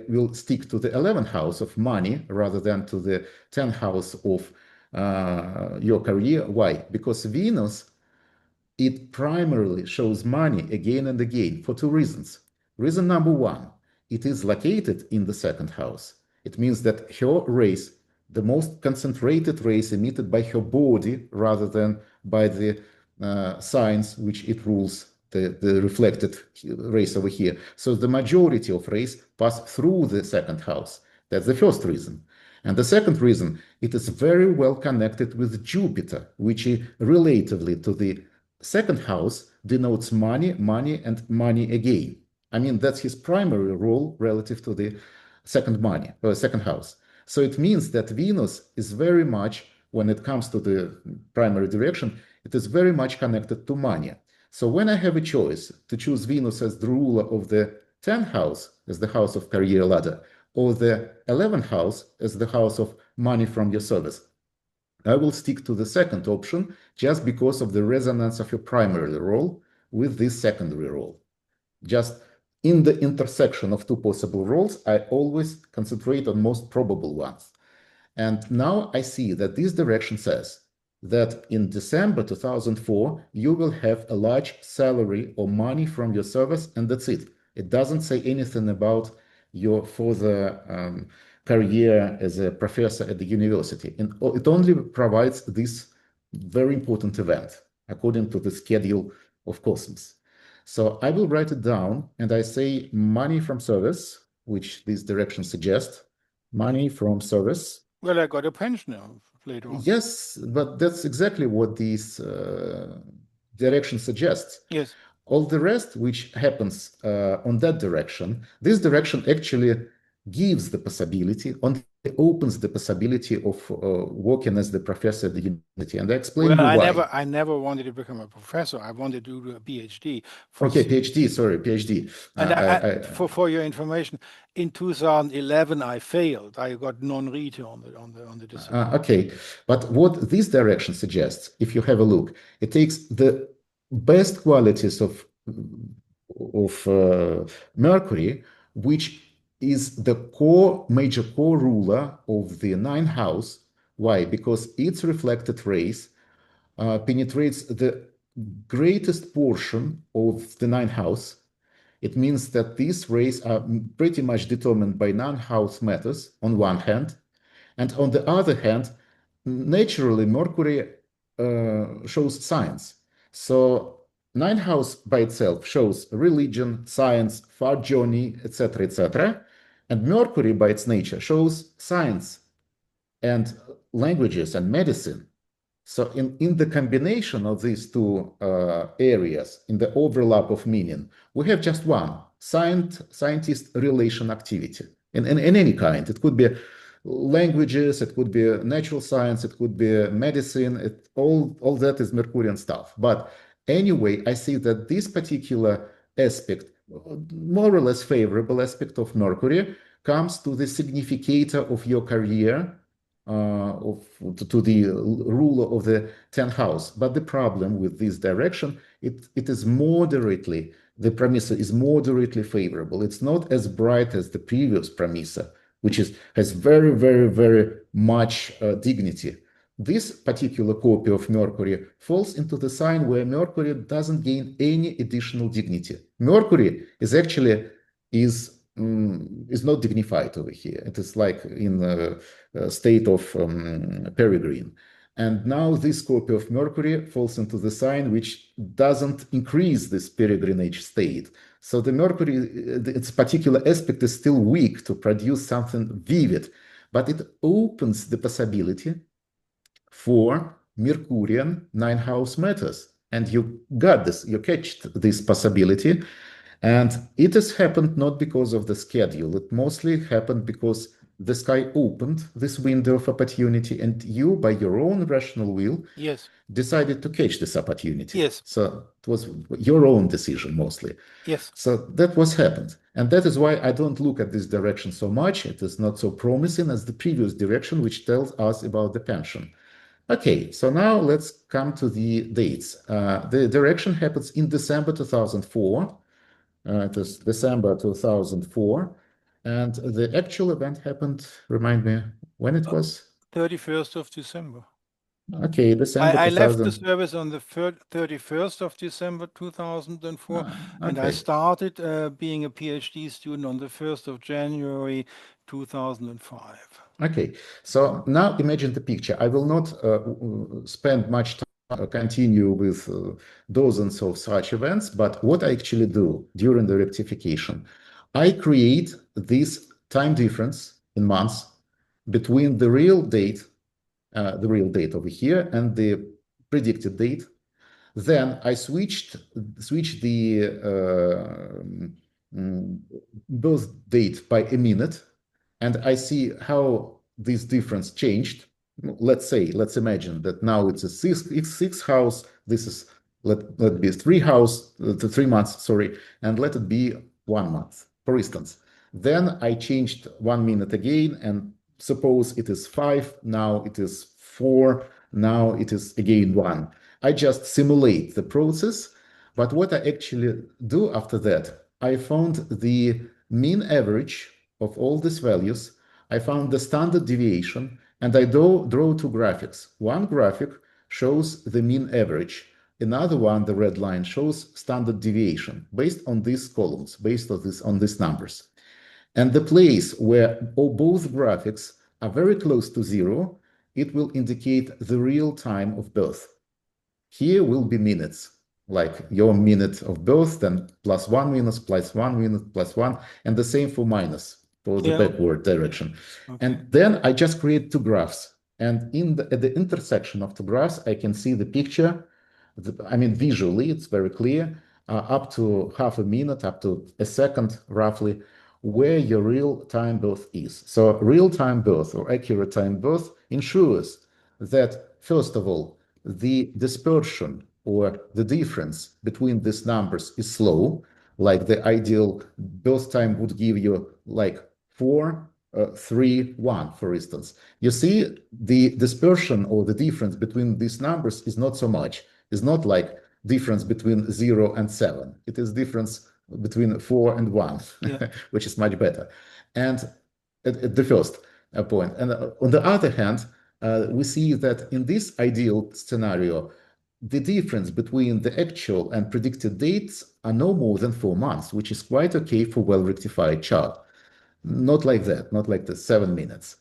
will stick to the 11th house of money rather than to the 10th house of your career. Why? Because Venus, it primarily shows money again and again for two reasons. Reason number one, it is located in the second house. It means that her rays, the most concentrated rays emitted by her body rather than by the signs which it rules, the reflected rays over here. So the majority of rays pass through the second house. That's the first reason. And the second reason, it is very well connected with Jupiter, which relatively to the second house denotes money, money, and money again. I mean, that's his primary role relative to the second house. So it means that Venus is very much, when it comes to the primary direction, it is very much connected to money. So when I have a choice to choose Venus as the ruler of the 10th house, as the house of career ladder, or the 11th house as the house of money from your service, I will stick to the second option just because of the resonance of your primary role with this secondary role. Just in the intersection of two possible roles, I always concentrate on most probable ones. And now I see that this direction says that in December 2004, you will have a large salary or money from your service, and that's it. It doesn't say anything about your further career as a professor at the university. And it only provides this very important event according to the schedule of cosmos. So I will write it down, and I say money from service, which this direction suggests, money from service. Well, I got a pension later on. Yes, but that's exactly what this direction suggests. Yes. All the rest, which happens on that direction, this direction actually gives the possibility, only opens the possibility of working as the professor at the university. And I explain you why. I never wanted to become a professor. I wanted to do a PhD. Okay, PhD, sorry, PhD. And for your information, in 2011, I failed. I got non-rete on the discipline. Okay, but what this direction suggests, if you have a look, it takes the best qualities of Mercury, which is the major core ruler of the ninth house. Why? Because its reflected rays penetrates the greatest portion of the ninth house. It means that these rays are pretty much determined by non-house matters on one hand, and on the other hand, naturally Mercury shows science. So ninth house by itself shows religion, science, far journey, etc., etc. And Mercury by its nature shows science and languages and medicine. So in the combination of these two areas, in the overlap of meaning, we have just one, scientist relation activity in any kind. It could be languages, it could be natural science, it could be medicine, all that is Mercurian stuff. But Anyway, I see that this particular aspect, more or less favorable aspect of Mercury, comes to the significator of your career, to the ruler of the 10th house. But the problem with this direction, it is moderately, the premisa is moderately favorable. It's not as bright as the previous premisa, which has very, very, very much dignity. This particular copy of Mercury falls into the sign where Mercury doesn't gain any additional dignity. Mercury is actually is not dignified over here. It is like in a state of peregrine. And now this copy of Mercury falls into the sign which doesn't increase this peregrinage state. So the Mercury, its particular aspect is still weak to produce something vivid, but it opens the possibility for Mercurian nine-house matters. And you got this, you catched this possibility. And it has happened not because of the schedule. It mostly happened because the sky opened this window of opportunity, and you, by your own rational will, Yes. decided to catch this opportunity. Yes. So it was your own decision mostly. Yes. So that was happened. And that is why I don't look at this direction so much. It is not so promising as the previous direction, which tells us about the pension. Okay, so now let's come to the dates. The direction happens in December 2004. It is December 2004. And the actual event happened, remind me when it was? 31st of December. Okay, December I left 2000. the service on the 31st of December 2004, and I Okay. started being a PhD student on the 1st of January 2005. Okay, so now imagine the picture. I will not spend much time continue with dozens of such events, but what I actually do during the rectification, I create this time difference in months between the real date over here and the predicted date. Then I switch the birth date by a minute, and I see how this difference changed. Let's imagine that now it's a six house. This is let be 3 months, sorry, and let it be 1 month, for instance. Then I changed 1 minute again, and suppose it is 5, now it is 4, now it is again 1. I just simulate the process, but what I actually do after that, I found the mean average of all these values. I found the standard deviation, and I draw 2 graphics. One graphic shows the mean average. Another one, the red line, shows standard deviation based on these columns, based on these numbers. And the place where both graphics are very close to 0, it will indicate the real time of birth. Here will be minutes, like your minute of birth, then +1 minute, +1 minute, +1, and the same for minus, for the backward direction. Okay. And then I just create 2 graphs. And at the intersection of 2 graphs, I can see the picture. Visually, it's very clear, up to half a minute, up to a second, roughly, where your real-time birth is. So real-time birth or accurate time birth ensures that, first of all, the dispersion or the difference between these numbers is slow, like the ideal birth time would give you like 4, 3, 1, for instance. You see, the dispersion or the difference between these numbers is not so much. It's not like difference between 0 and 7. It is difference between 4 and 1, which is much better. And at the first point. And on the other hand, we see that in this ideal scenario, the difference between the actual and predicted dates are no more than 4 months, which is quite okay for well-rectified chart. Not like that, not like the 7 minutes.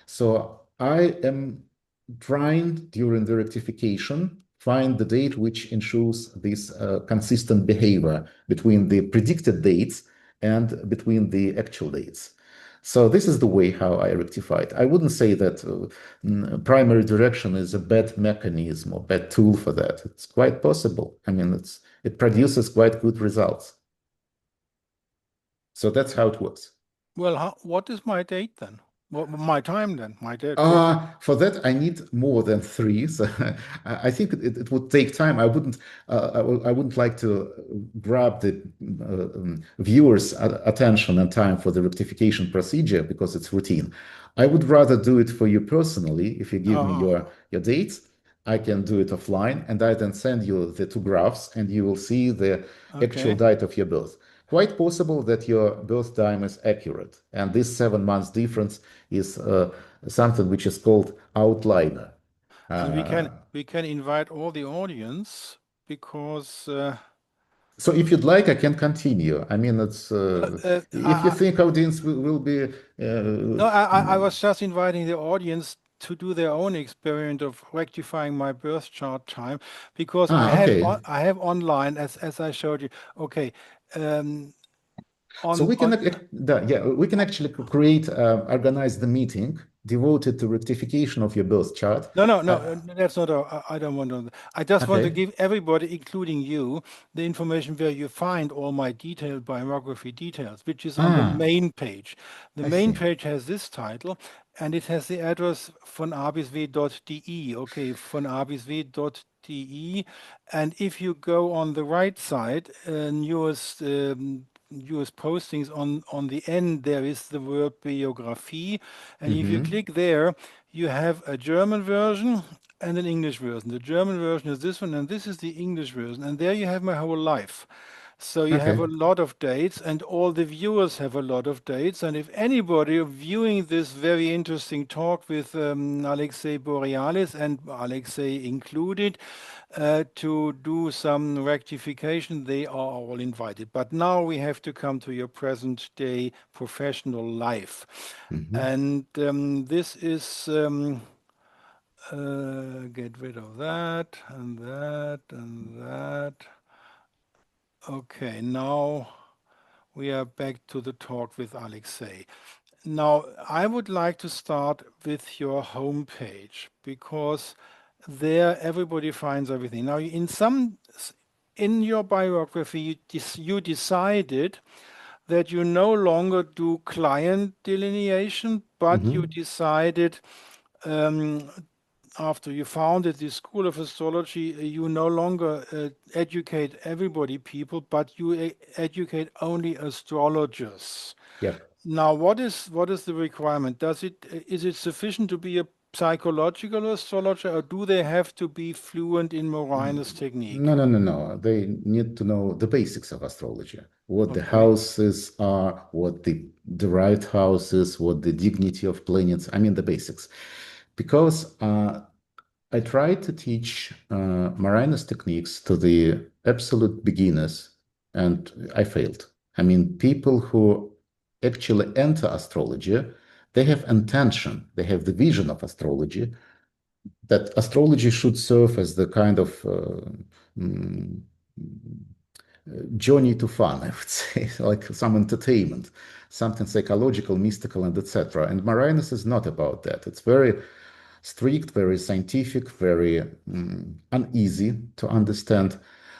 So I am trying during the rectification find the date which ensures this consistent behavior between the predicted dates and between the actual dates. So this is the way how I rectify it. I wouldn't say that primary direction is a bad mechanism or bad tool for that. It's quite possible. It produces quite good results. So that's how it works. Well, what is my date then? My time then, my day could. For that, I need more than three. So I think it would take time. I wouldn't like to grab the viewers' attention and time for the rectification procedure because it's routine. I would rather do it for you personally. If you give me Oh, your dates, I can do it offline, and I then send you the two graphs, and you will see the actual okay. date of your birth. Quite possible that your birth time is accurate, and this 7 months difference is something which is called outliner. And Uh, we can invite all the audience because so if you'd like, I can continue. I mean, it's if you I, think audience will be no, I was just inviting the audience to do their own experiment of rectifying my birth chart time because okay. I have online as I showed you. Okay, um, So on we can yeah, we can actually create organize the meeting devoted to rectification of your birth chart. no, no, no, Uh, that's not. I don't want to. I just want to okay. give everybody, including you, the information where you find all my detailed biography details, which is on the main page. The I main see. page has this title, and it has the address vonabisw.de. Okay, vonabisw.de, and if you go on the right side, newest postings on the end, there is the word biography, and if you Hmm. click there you have a German version and an English version. The German version is this one, and this is the English version. And there you have my whole life. So you have a Okay. lot of dates, and all the viewers have a lot of dates. And if anybody viewing this very interesting talk with Alexey Borealis and Alexey included to do some rectification, they are all invited. But now we have to come to your present day professional life. Hmm. And this is, get rid of that and that and that. Okay, now we are back to the talk with Alexei. Now, I would like to start with your homepage because there everybody finds everything. Now, in your biography, you decided that you no longer do client delineation, but you Hmm. decided um, after you founded the School of Astrology, you no longer educate everybody, people, but you educate only astrologers. Yep. Now, what is the requirement? Is it sufficient to be a psychological astrologer, or do they have to be fluent in Morinus technique? No, no, no, no. They need to know the basics of astrology, what the Okay. houses are, what the right house is, what the dignity of planets. I mean, the basics. Because I tried to teach Marinus techniques to the absolute beginners, and I failed. I mean, people who actually enter astrology, they have intention, they have the vision of astrology, that astrology should serve as the kind of mm, journey to fun, I would say, like some entertainment, something psychological, mystical, and etc. And Marinus is not about that. It's very strict, very scientific, very uneasy to understand.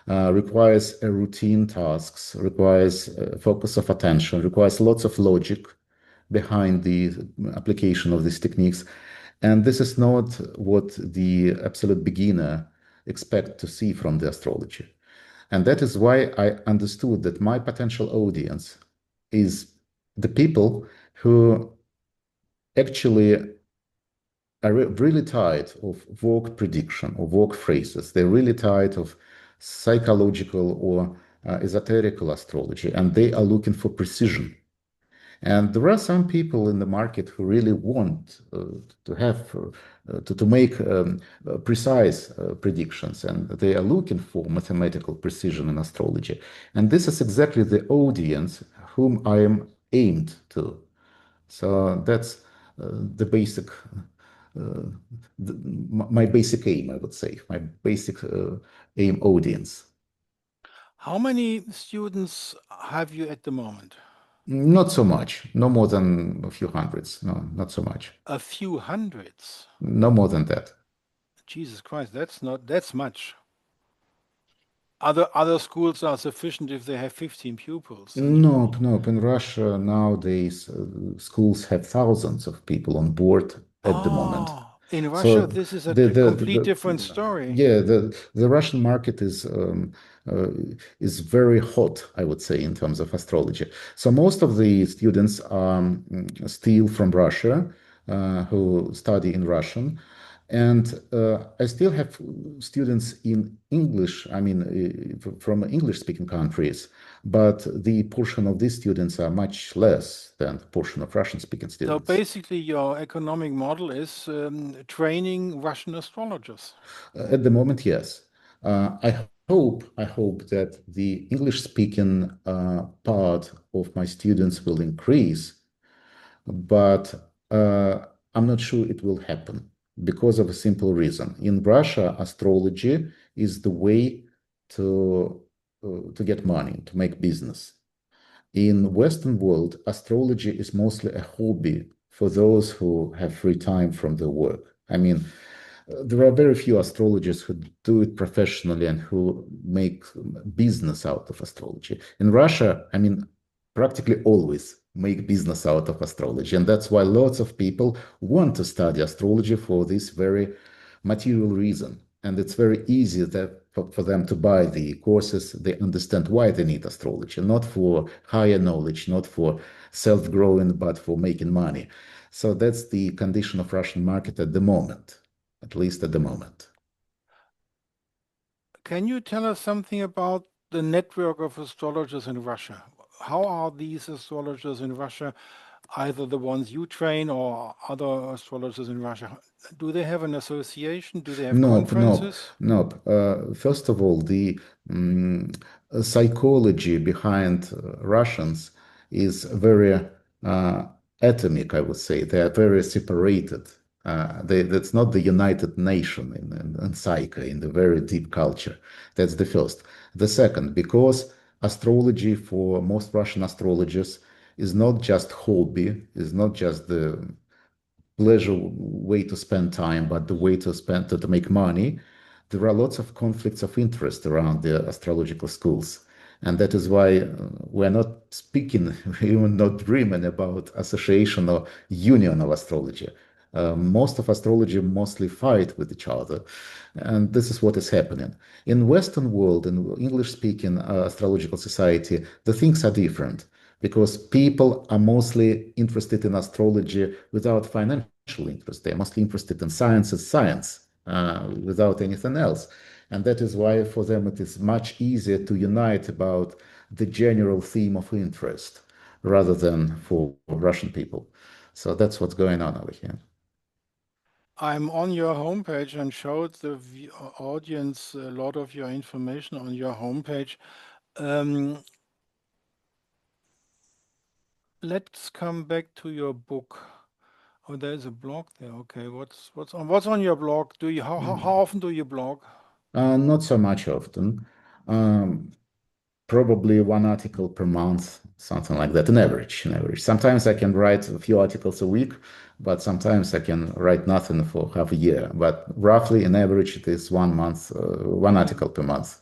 Requires a routine tasks, requires focus of attention, requires lots of logic behind the application of these techniques. And this is not what the absolute beginner expect to see from the astrology. And that is why I understood that my potential audience is the people who actually are really tired of vogue prediction or vogue phrases. They're really tired of psychological or esoterical astrology, and they are looking for precision. And there are some people in the market who really want to have to make precise predictions, and they are looking for mathematical precision in astrology. And this is exactly the audience whom I am aimed to. So that's the basic, my basic aim, I would say, my basic aim audience. How many students have you at the moment? Not so much, no more than a few hundreds. No, not so much. A few hundreds. No more than that. Jesus Christ, that's not, that's much. Other schools are sufficient if they have 15 pupils, and Nope, nope. In Russia nowadays, schools have thousands of people on board at the moment. in Russia, So this is the a the, complete different the story. yeah, the Russian market uh, is very hot, I would say, in terms of astrology. So most of the students still from Russia, who study in Russian. And I still have students in English, I mean, from English-speaking countries, but the portion of these students are much less than the portion of Russian-speaking So students. basically, your economic model is training Russian astrologers. At the moment, yes. I hope that the English-speaking part of my students will increase, but I'm not sure it will happen because of a simple reason. In Russia, astrology is the way to get money, to make business. In Western world, astrology is mostly a hobby for those who have free time from their work. I mean, there are very few astrologers who do it professionally and who make business out of astrology. In Russia, I mean, practically always make business out of astrology. And that's why lots of people want to study astrology for this very material reason. And it's very easy that for them to buy the courses. They understand why they need astrology, not for higher knowledge, not for self-growing, but for making money. So that's the condition of Russian market at the moment, at least at the moment. Can you tell us something about the network of astrologers in Russia? How are these astrologers in Russia, either the ones you train or other astrologers in Russia? Do they have an association? Do they have Nope, nope, conferences? nope. First of all, the mm, psychology behind Russians is very uh, atomic, I would say. They are very separated. That's not the United Nation in psyche, in the very deep culture. That's the first. The second, because astrology for most Russian astrologers is not just hobby, is not just the pleasure way to spend time, but the way to make money, there are lots of conflicts of interest around the astrological schools. And that is why we're not speaking, even not dreaming about association or union of astrology. Most of astrology mostly fight with each other, and this is what is happening in Western world. In English speaking astrological society, the things are different because people are mostly interested in astrology without financial interest. They're mostly interested in science as science, without anything else. And that is why for them it is much easier to unite about the general theme of interest rather than for Russian people. So that's what's going on over here. I'm on your homepage and showed the audience a lot of your information on your homepage. Um, let's come back to your book. Oh, there's a blog there. Okay, what's on your blog? Do you how often do you blog? Not so much often. Um, Probably one article per month, something like that, an average, an average. Sometimes I can write a few articles a week, but sometimes I can write nothing for half a year. But roughly, an average, it is 1 month, one Yeah. article per month.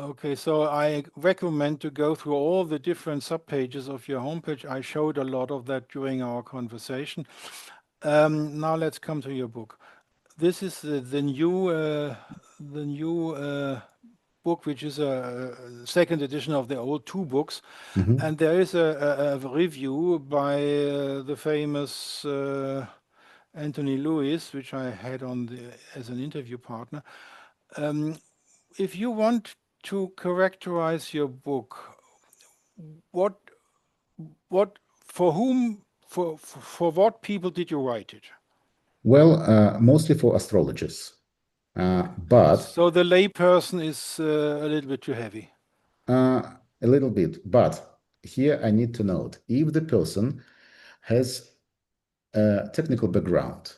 Okay, so I recommend to go through all the different subpages of your homepage. I showed a lot of that during our conversation. Now let's come to your book. This is the new book, which is a second edition of the old two books, Mhm. and there is a review by the famous Anthony Lewis, which I had on as an interview partner. Um, if you want to characterize your book, what what for whom for what people did you write it? Well, mostly for astrologers, Okay, but so the layperson is a little bit too heavy. a little bit. But here I need to note if the person has a technical background,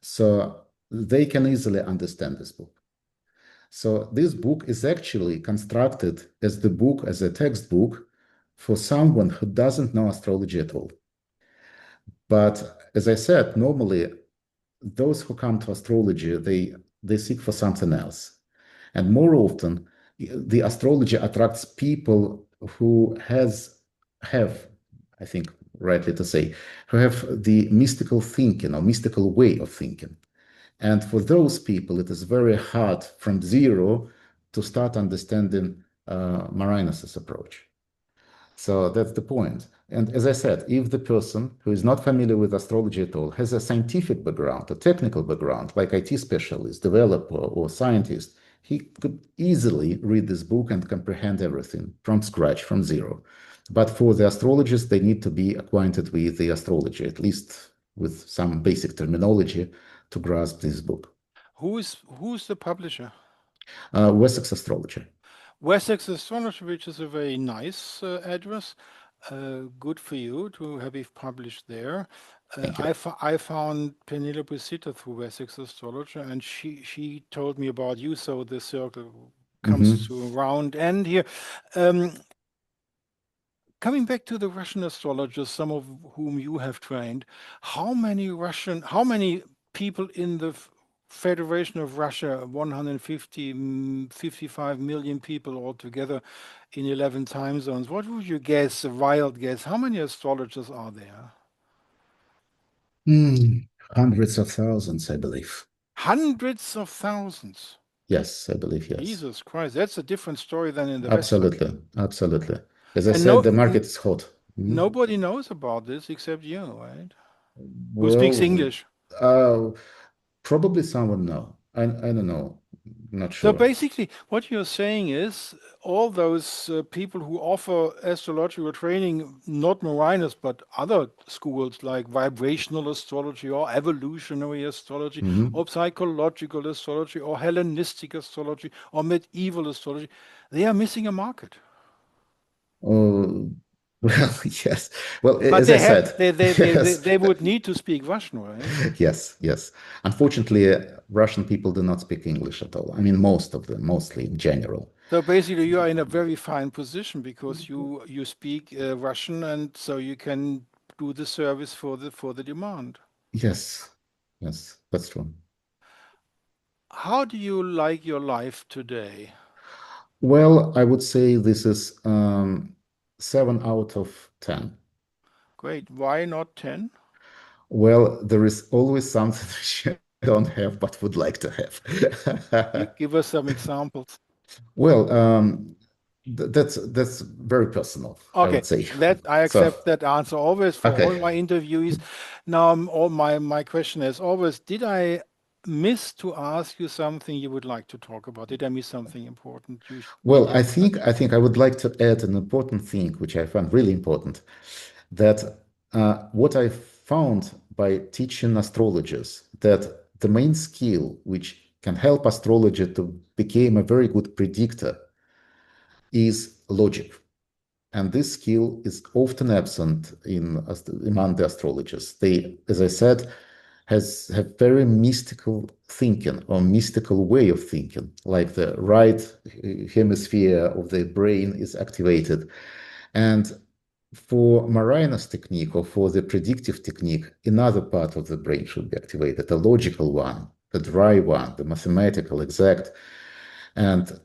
so they can easily understand this book. So this book is actually constructed as the book, as a textbook for someone who doesn't know astrology at all. But as I said, normally those who come to astrology, they seek for something else. And more often, the astrology attracts people who have, I think, rightly to say, who have the mystical thinking or mystical way of thinking. And for those people, it is very hard from zero to start understanding Marinus's approach. So that's the point. And as I said, if the person who is not familiar with astrology at all has a scientific background, a technical background, like IT specialist, developer, or scientist, he could easily read this book and comprehend everything from scratch, from zero. But for the astrologists, they need to be acquainted with the astrology, at least with some basic terminology to grasp this book. Who's the publisher? Wessex Astrology. Wessex Astrology, which is a very nice address. Good for you to have it published there. Thank you. I found Penelope Sitter through Wessex Astrology, and she told me about you, so the circle comes Mhm. to a round end here. Um, Coming back to the Russian astrologers, some of whom you have trained, how many people in the Federation of Russia, 150, 55 million people altogether in 11 time zones, what would you guess, a wild guess, how many astrologers are there? Hmm, hundreds of thousands, I believe. Hundreds of thousands. Yes, I believe yes. Jesus Christ, that's a different story than in the West. Absolutely. Absolutely. As I And said, the market is hot. Mhm. nobody knows about this except you, right? Who speaks Well, English? uh, probably someone know. I don't know. Not So sure. basically, what you're saying is all those people who offer astrological training, not Marinus, but other schools like vibrational astrology or evolutionary astrology Mhm. or psychological astrology or Hellenistic astrology or medieval astrology, they are missing a market. Oh, well, yes. Well, But as I said, yes. they would need to speak Russian, right? Yes, yes. Unfortunately, Russian people do not speak English at all. I mean, most of them, mostly in general. So basically, you are in a very fine position because you speak Russian, and so you can do the service for the demand. Yes, yes, that's true. How do you like your life today? Well, I would say this is 7 out of 10. Great. Why not 10? Well, there is always something which I don't have but would like to have. Give us some examples. Well, that's very personal, I Okay, would say. that I So, accept that answer always for okay. all my interviewees. Now, all my question is always, did I miss to ask you something you would like to talk about? Did I miss something important you would Well, like to add? I think I would like to add an important thing, which I find really important, that what I found by teaching astrologers, that the main skill which can help astrology to become a very good predictor is logic. And this skill is often absent among the astrologers. They, as I said, have very mystical thinking or mystical way of thinking, like the right hemisphere of the brain is activated. And for Marina's technique or for the predictive technique, another part of the brain should be activated, the logical one, the dry one, the mathematical, exact. And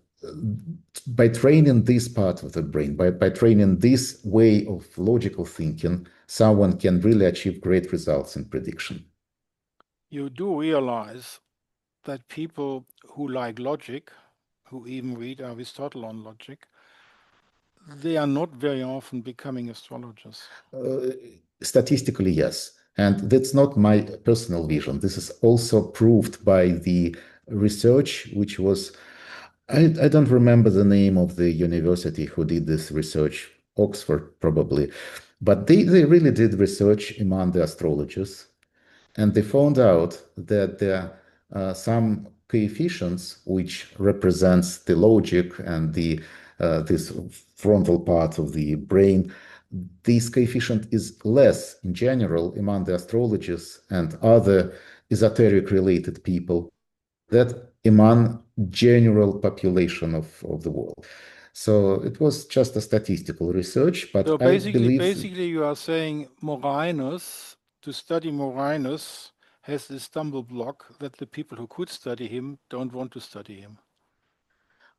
by training this part of the brain, by training this way of logical thinking, someone can really achieve great results in prediction. You do realize that people who like logic, who even read Aristotle on logic, they are not very often becoming astrologers. Uh, Statistically, yes. And that's not my personal vision. This is also proved by the research, which was, I don't remember the name of the university who did this research, Oxford probably, but they really did research among the astrologers. And they found out that there are some coefficients which represents the logic and the this frontal part of the brain. This coefficient is less in general among the astrologers and other esoteric related people that among general population of the world. So it was just a statistical research, So but I believe basically, you are saying Morinus, to study Morinus, has this stumble block that the people who could study him don't want to study him.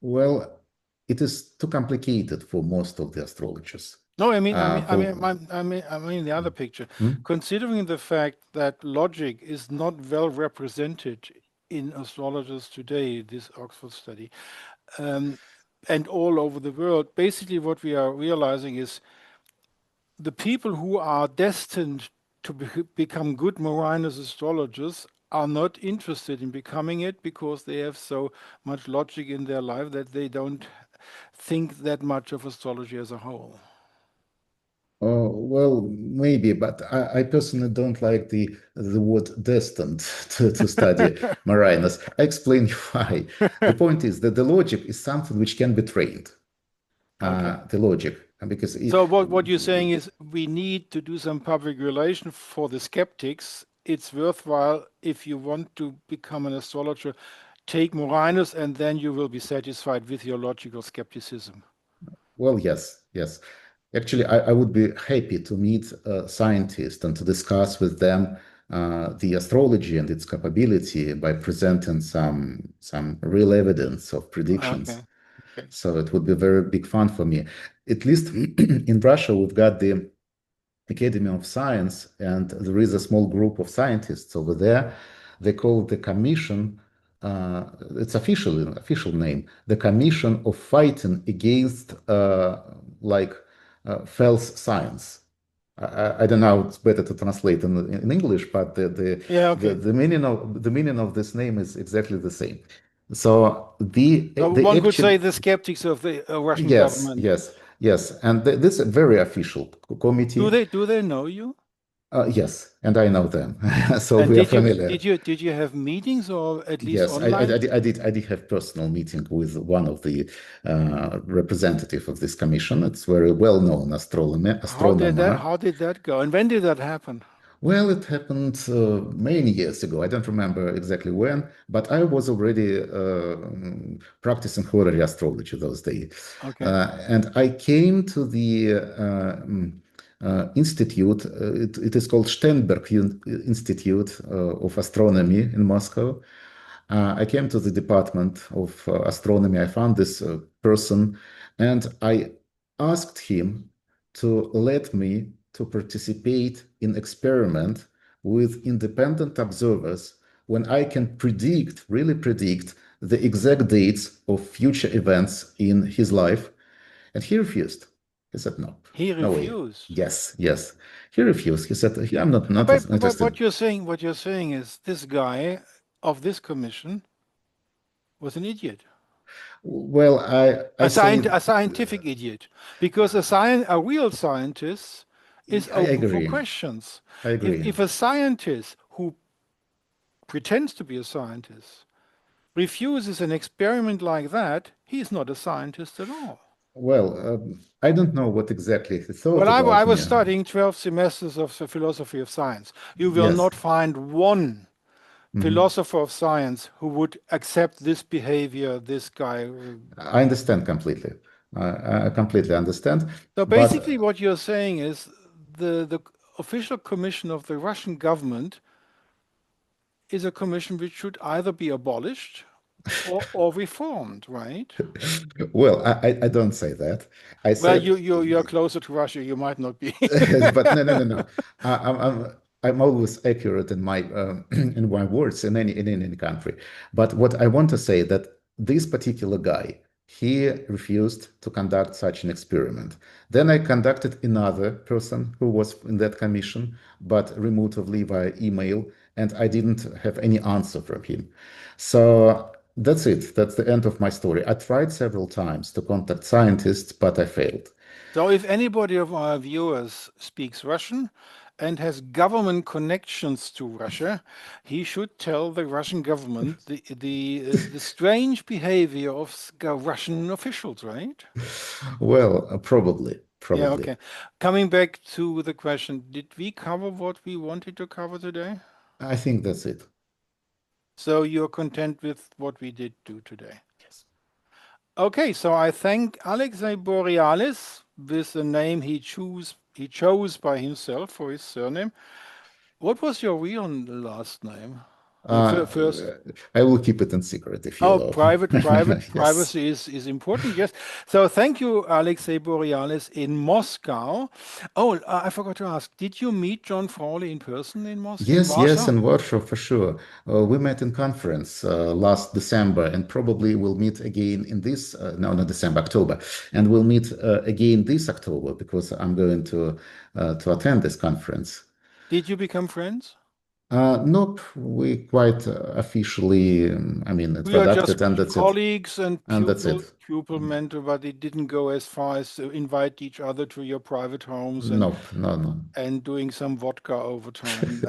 Well, it is too complicated for most of the astrologers. No, I mean, I mean, I mean, For I mean the other picture. Hmm? Considering the fact that logic is not well represented in astrologers today, this Oxford study, um, and all over the world, basically what we are realizing is the people who are destined to become good Morinus astrologers are not interested in becoming it because they have so much logic in their life that they don't think that much of astrology as a whole. Well, maybe, but I personally don't like the word destined to study Marinus. I explain why. The point is that the logic is something which can be trained. Okay. The logic, because So what you're saying is we need to do some public relation for the skeptics. It's worthwhile if you want to become an astrologer, take Morinus and then you will be satisfied with your logical skepticism. well, yes, yes. Actually, I would be happy to meet scientists and to discuss with them the astrology and its capability by presenting some real evidence of predictions. Okay. Okay. So it would be very big fun for me. At least in Russia, we've got the Academy of Science, and there is a small group of scientists over there. They call it the Commission. It's official name, the Commission of Fighting Against false science. I don't know. It's better to translate in English, but Yeah, okay. the meaning of this name is exactly the same. So So the one could actual say the skeptics of the Russian yes, government. yes, yes, and this is a very official committee. Do they know you? Yes, and I know them, so And we are familiar. did you have meetings or at least Yes, online? I did have personal meeting with one of the representative of this commission. It's very well known astronomer. How did that go? And when did that happen? Well, it happened many years ago. I don't remember exactly when, but I was already practicing horary astrology those days. Okay. And I came to the institute. It is called Sternberg Institute of Astronomy in Moscow. I came to the department of astronomy. I found this person, and I asked him to let me to participate in experiment with independent observers when I can predict, really predict, the exact dates of future events in his life. And he refused. He said, no, He no way. refused. Yes, yes. He refused. He said, I'm not But interested. what you're saying is this guy of this commission was an idiot. Well, I say, A scientific idiot. Because a real scientist is I open for agree. questions. I agree. If a scientist who pretends to be a scientist refuses an experiment like that, he's not a scientist at all. Well, I don't know what exactly he thought Well, I about was me. studying 12 semesters of the philosophy of science. You will Yes. not find one Mhm. philosopher of science who would accept this behavior, this guy. I understand completely. I completely understand. So basically, But what you're saying is the official commission of the Russian government is a commission which should either be abolished or reformed, right? well, I don't say that. I Well, said, you're closer to Russia. You might not be. but no. I'm always accurate in my in my words in any country. But what I want to say that this particular guy, he refused to conduct such an experiment. Then I conducted another person who was in that commission, but remotely via email, and I didn't have any answer from him. So that's it. That's the end of my story. I tried several times to contact scientists, but I failed. So if anybody of our viewers speaks Russian and has government connections to Russia, he should tell the Russian government the strange behavior of Russian officials, right? Well, probably, Yeah, probably. okay. Coming back to the question, did we cover what we wanted to cover today? I think that's it. So you're content with what we did do today? Yes. Okay, so I thank Alexey Borealis with the name he chose by himself for his surname. What was your real last name? Uh, First, I will keep it in secret if you oh, allow. Yes. privacy is important. Yes. So thank you, Alexey Borealis in Moscow. Oh, I forgot to ask, did you meet John Frawley in person in Yes, yes, Warsaw? in Warsaw for sure. We met in conference last December, and probably we'll meet again in this, no, not December, October, and we'll meet again this October because I'm going to attend this conference. Did you become friends? Nope, we quite officially, I mean, We are introduced just it, and that's it, colleagues and and that's it. pupil mentor, but it didn't go as far as to invite each other to your private homes Nope, no, no, and doing some vodka over time.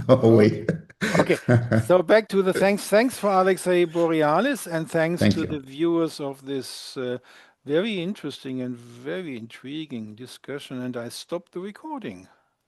no Okay. way. Okay. So back to the thanks. Thanks for Alexey Borealis, and thanks Thank to you. the viewers of this very interesting and very intriguing discussion. And I stop the recording.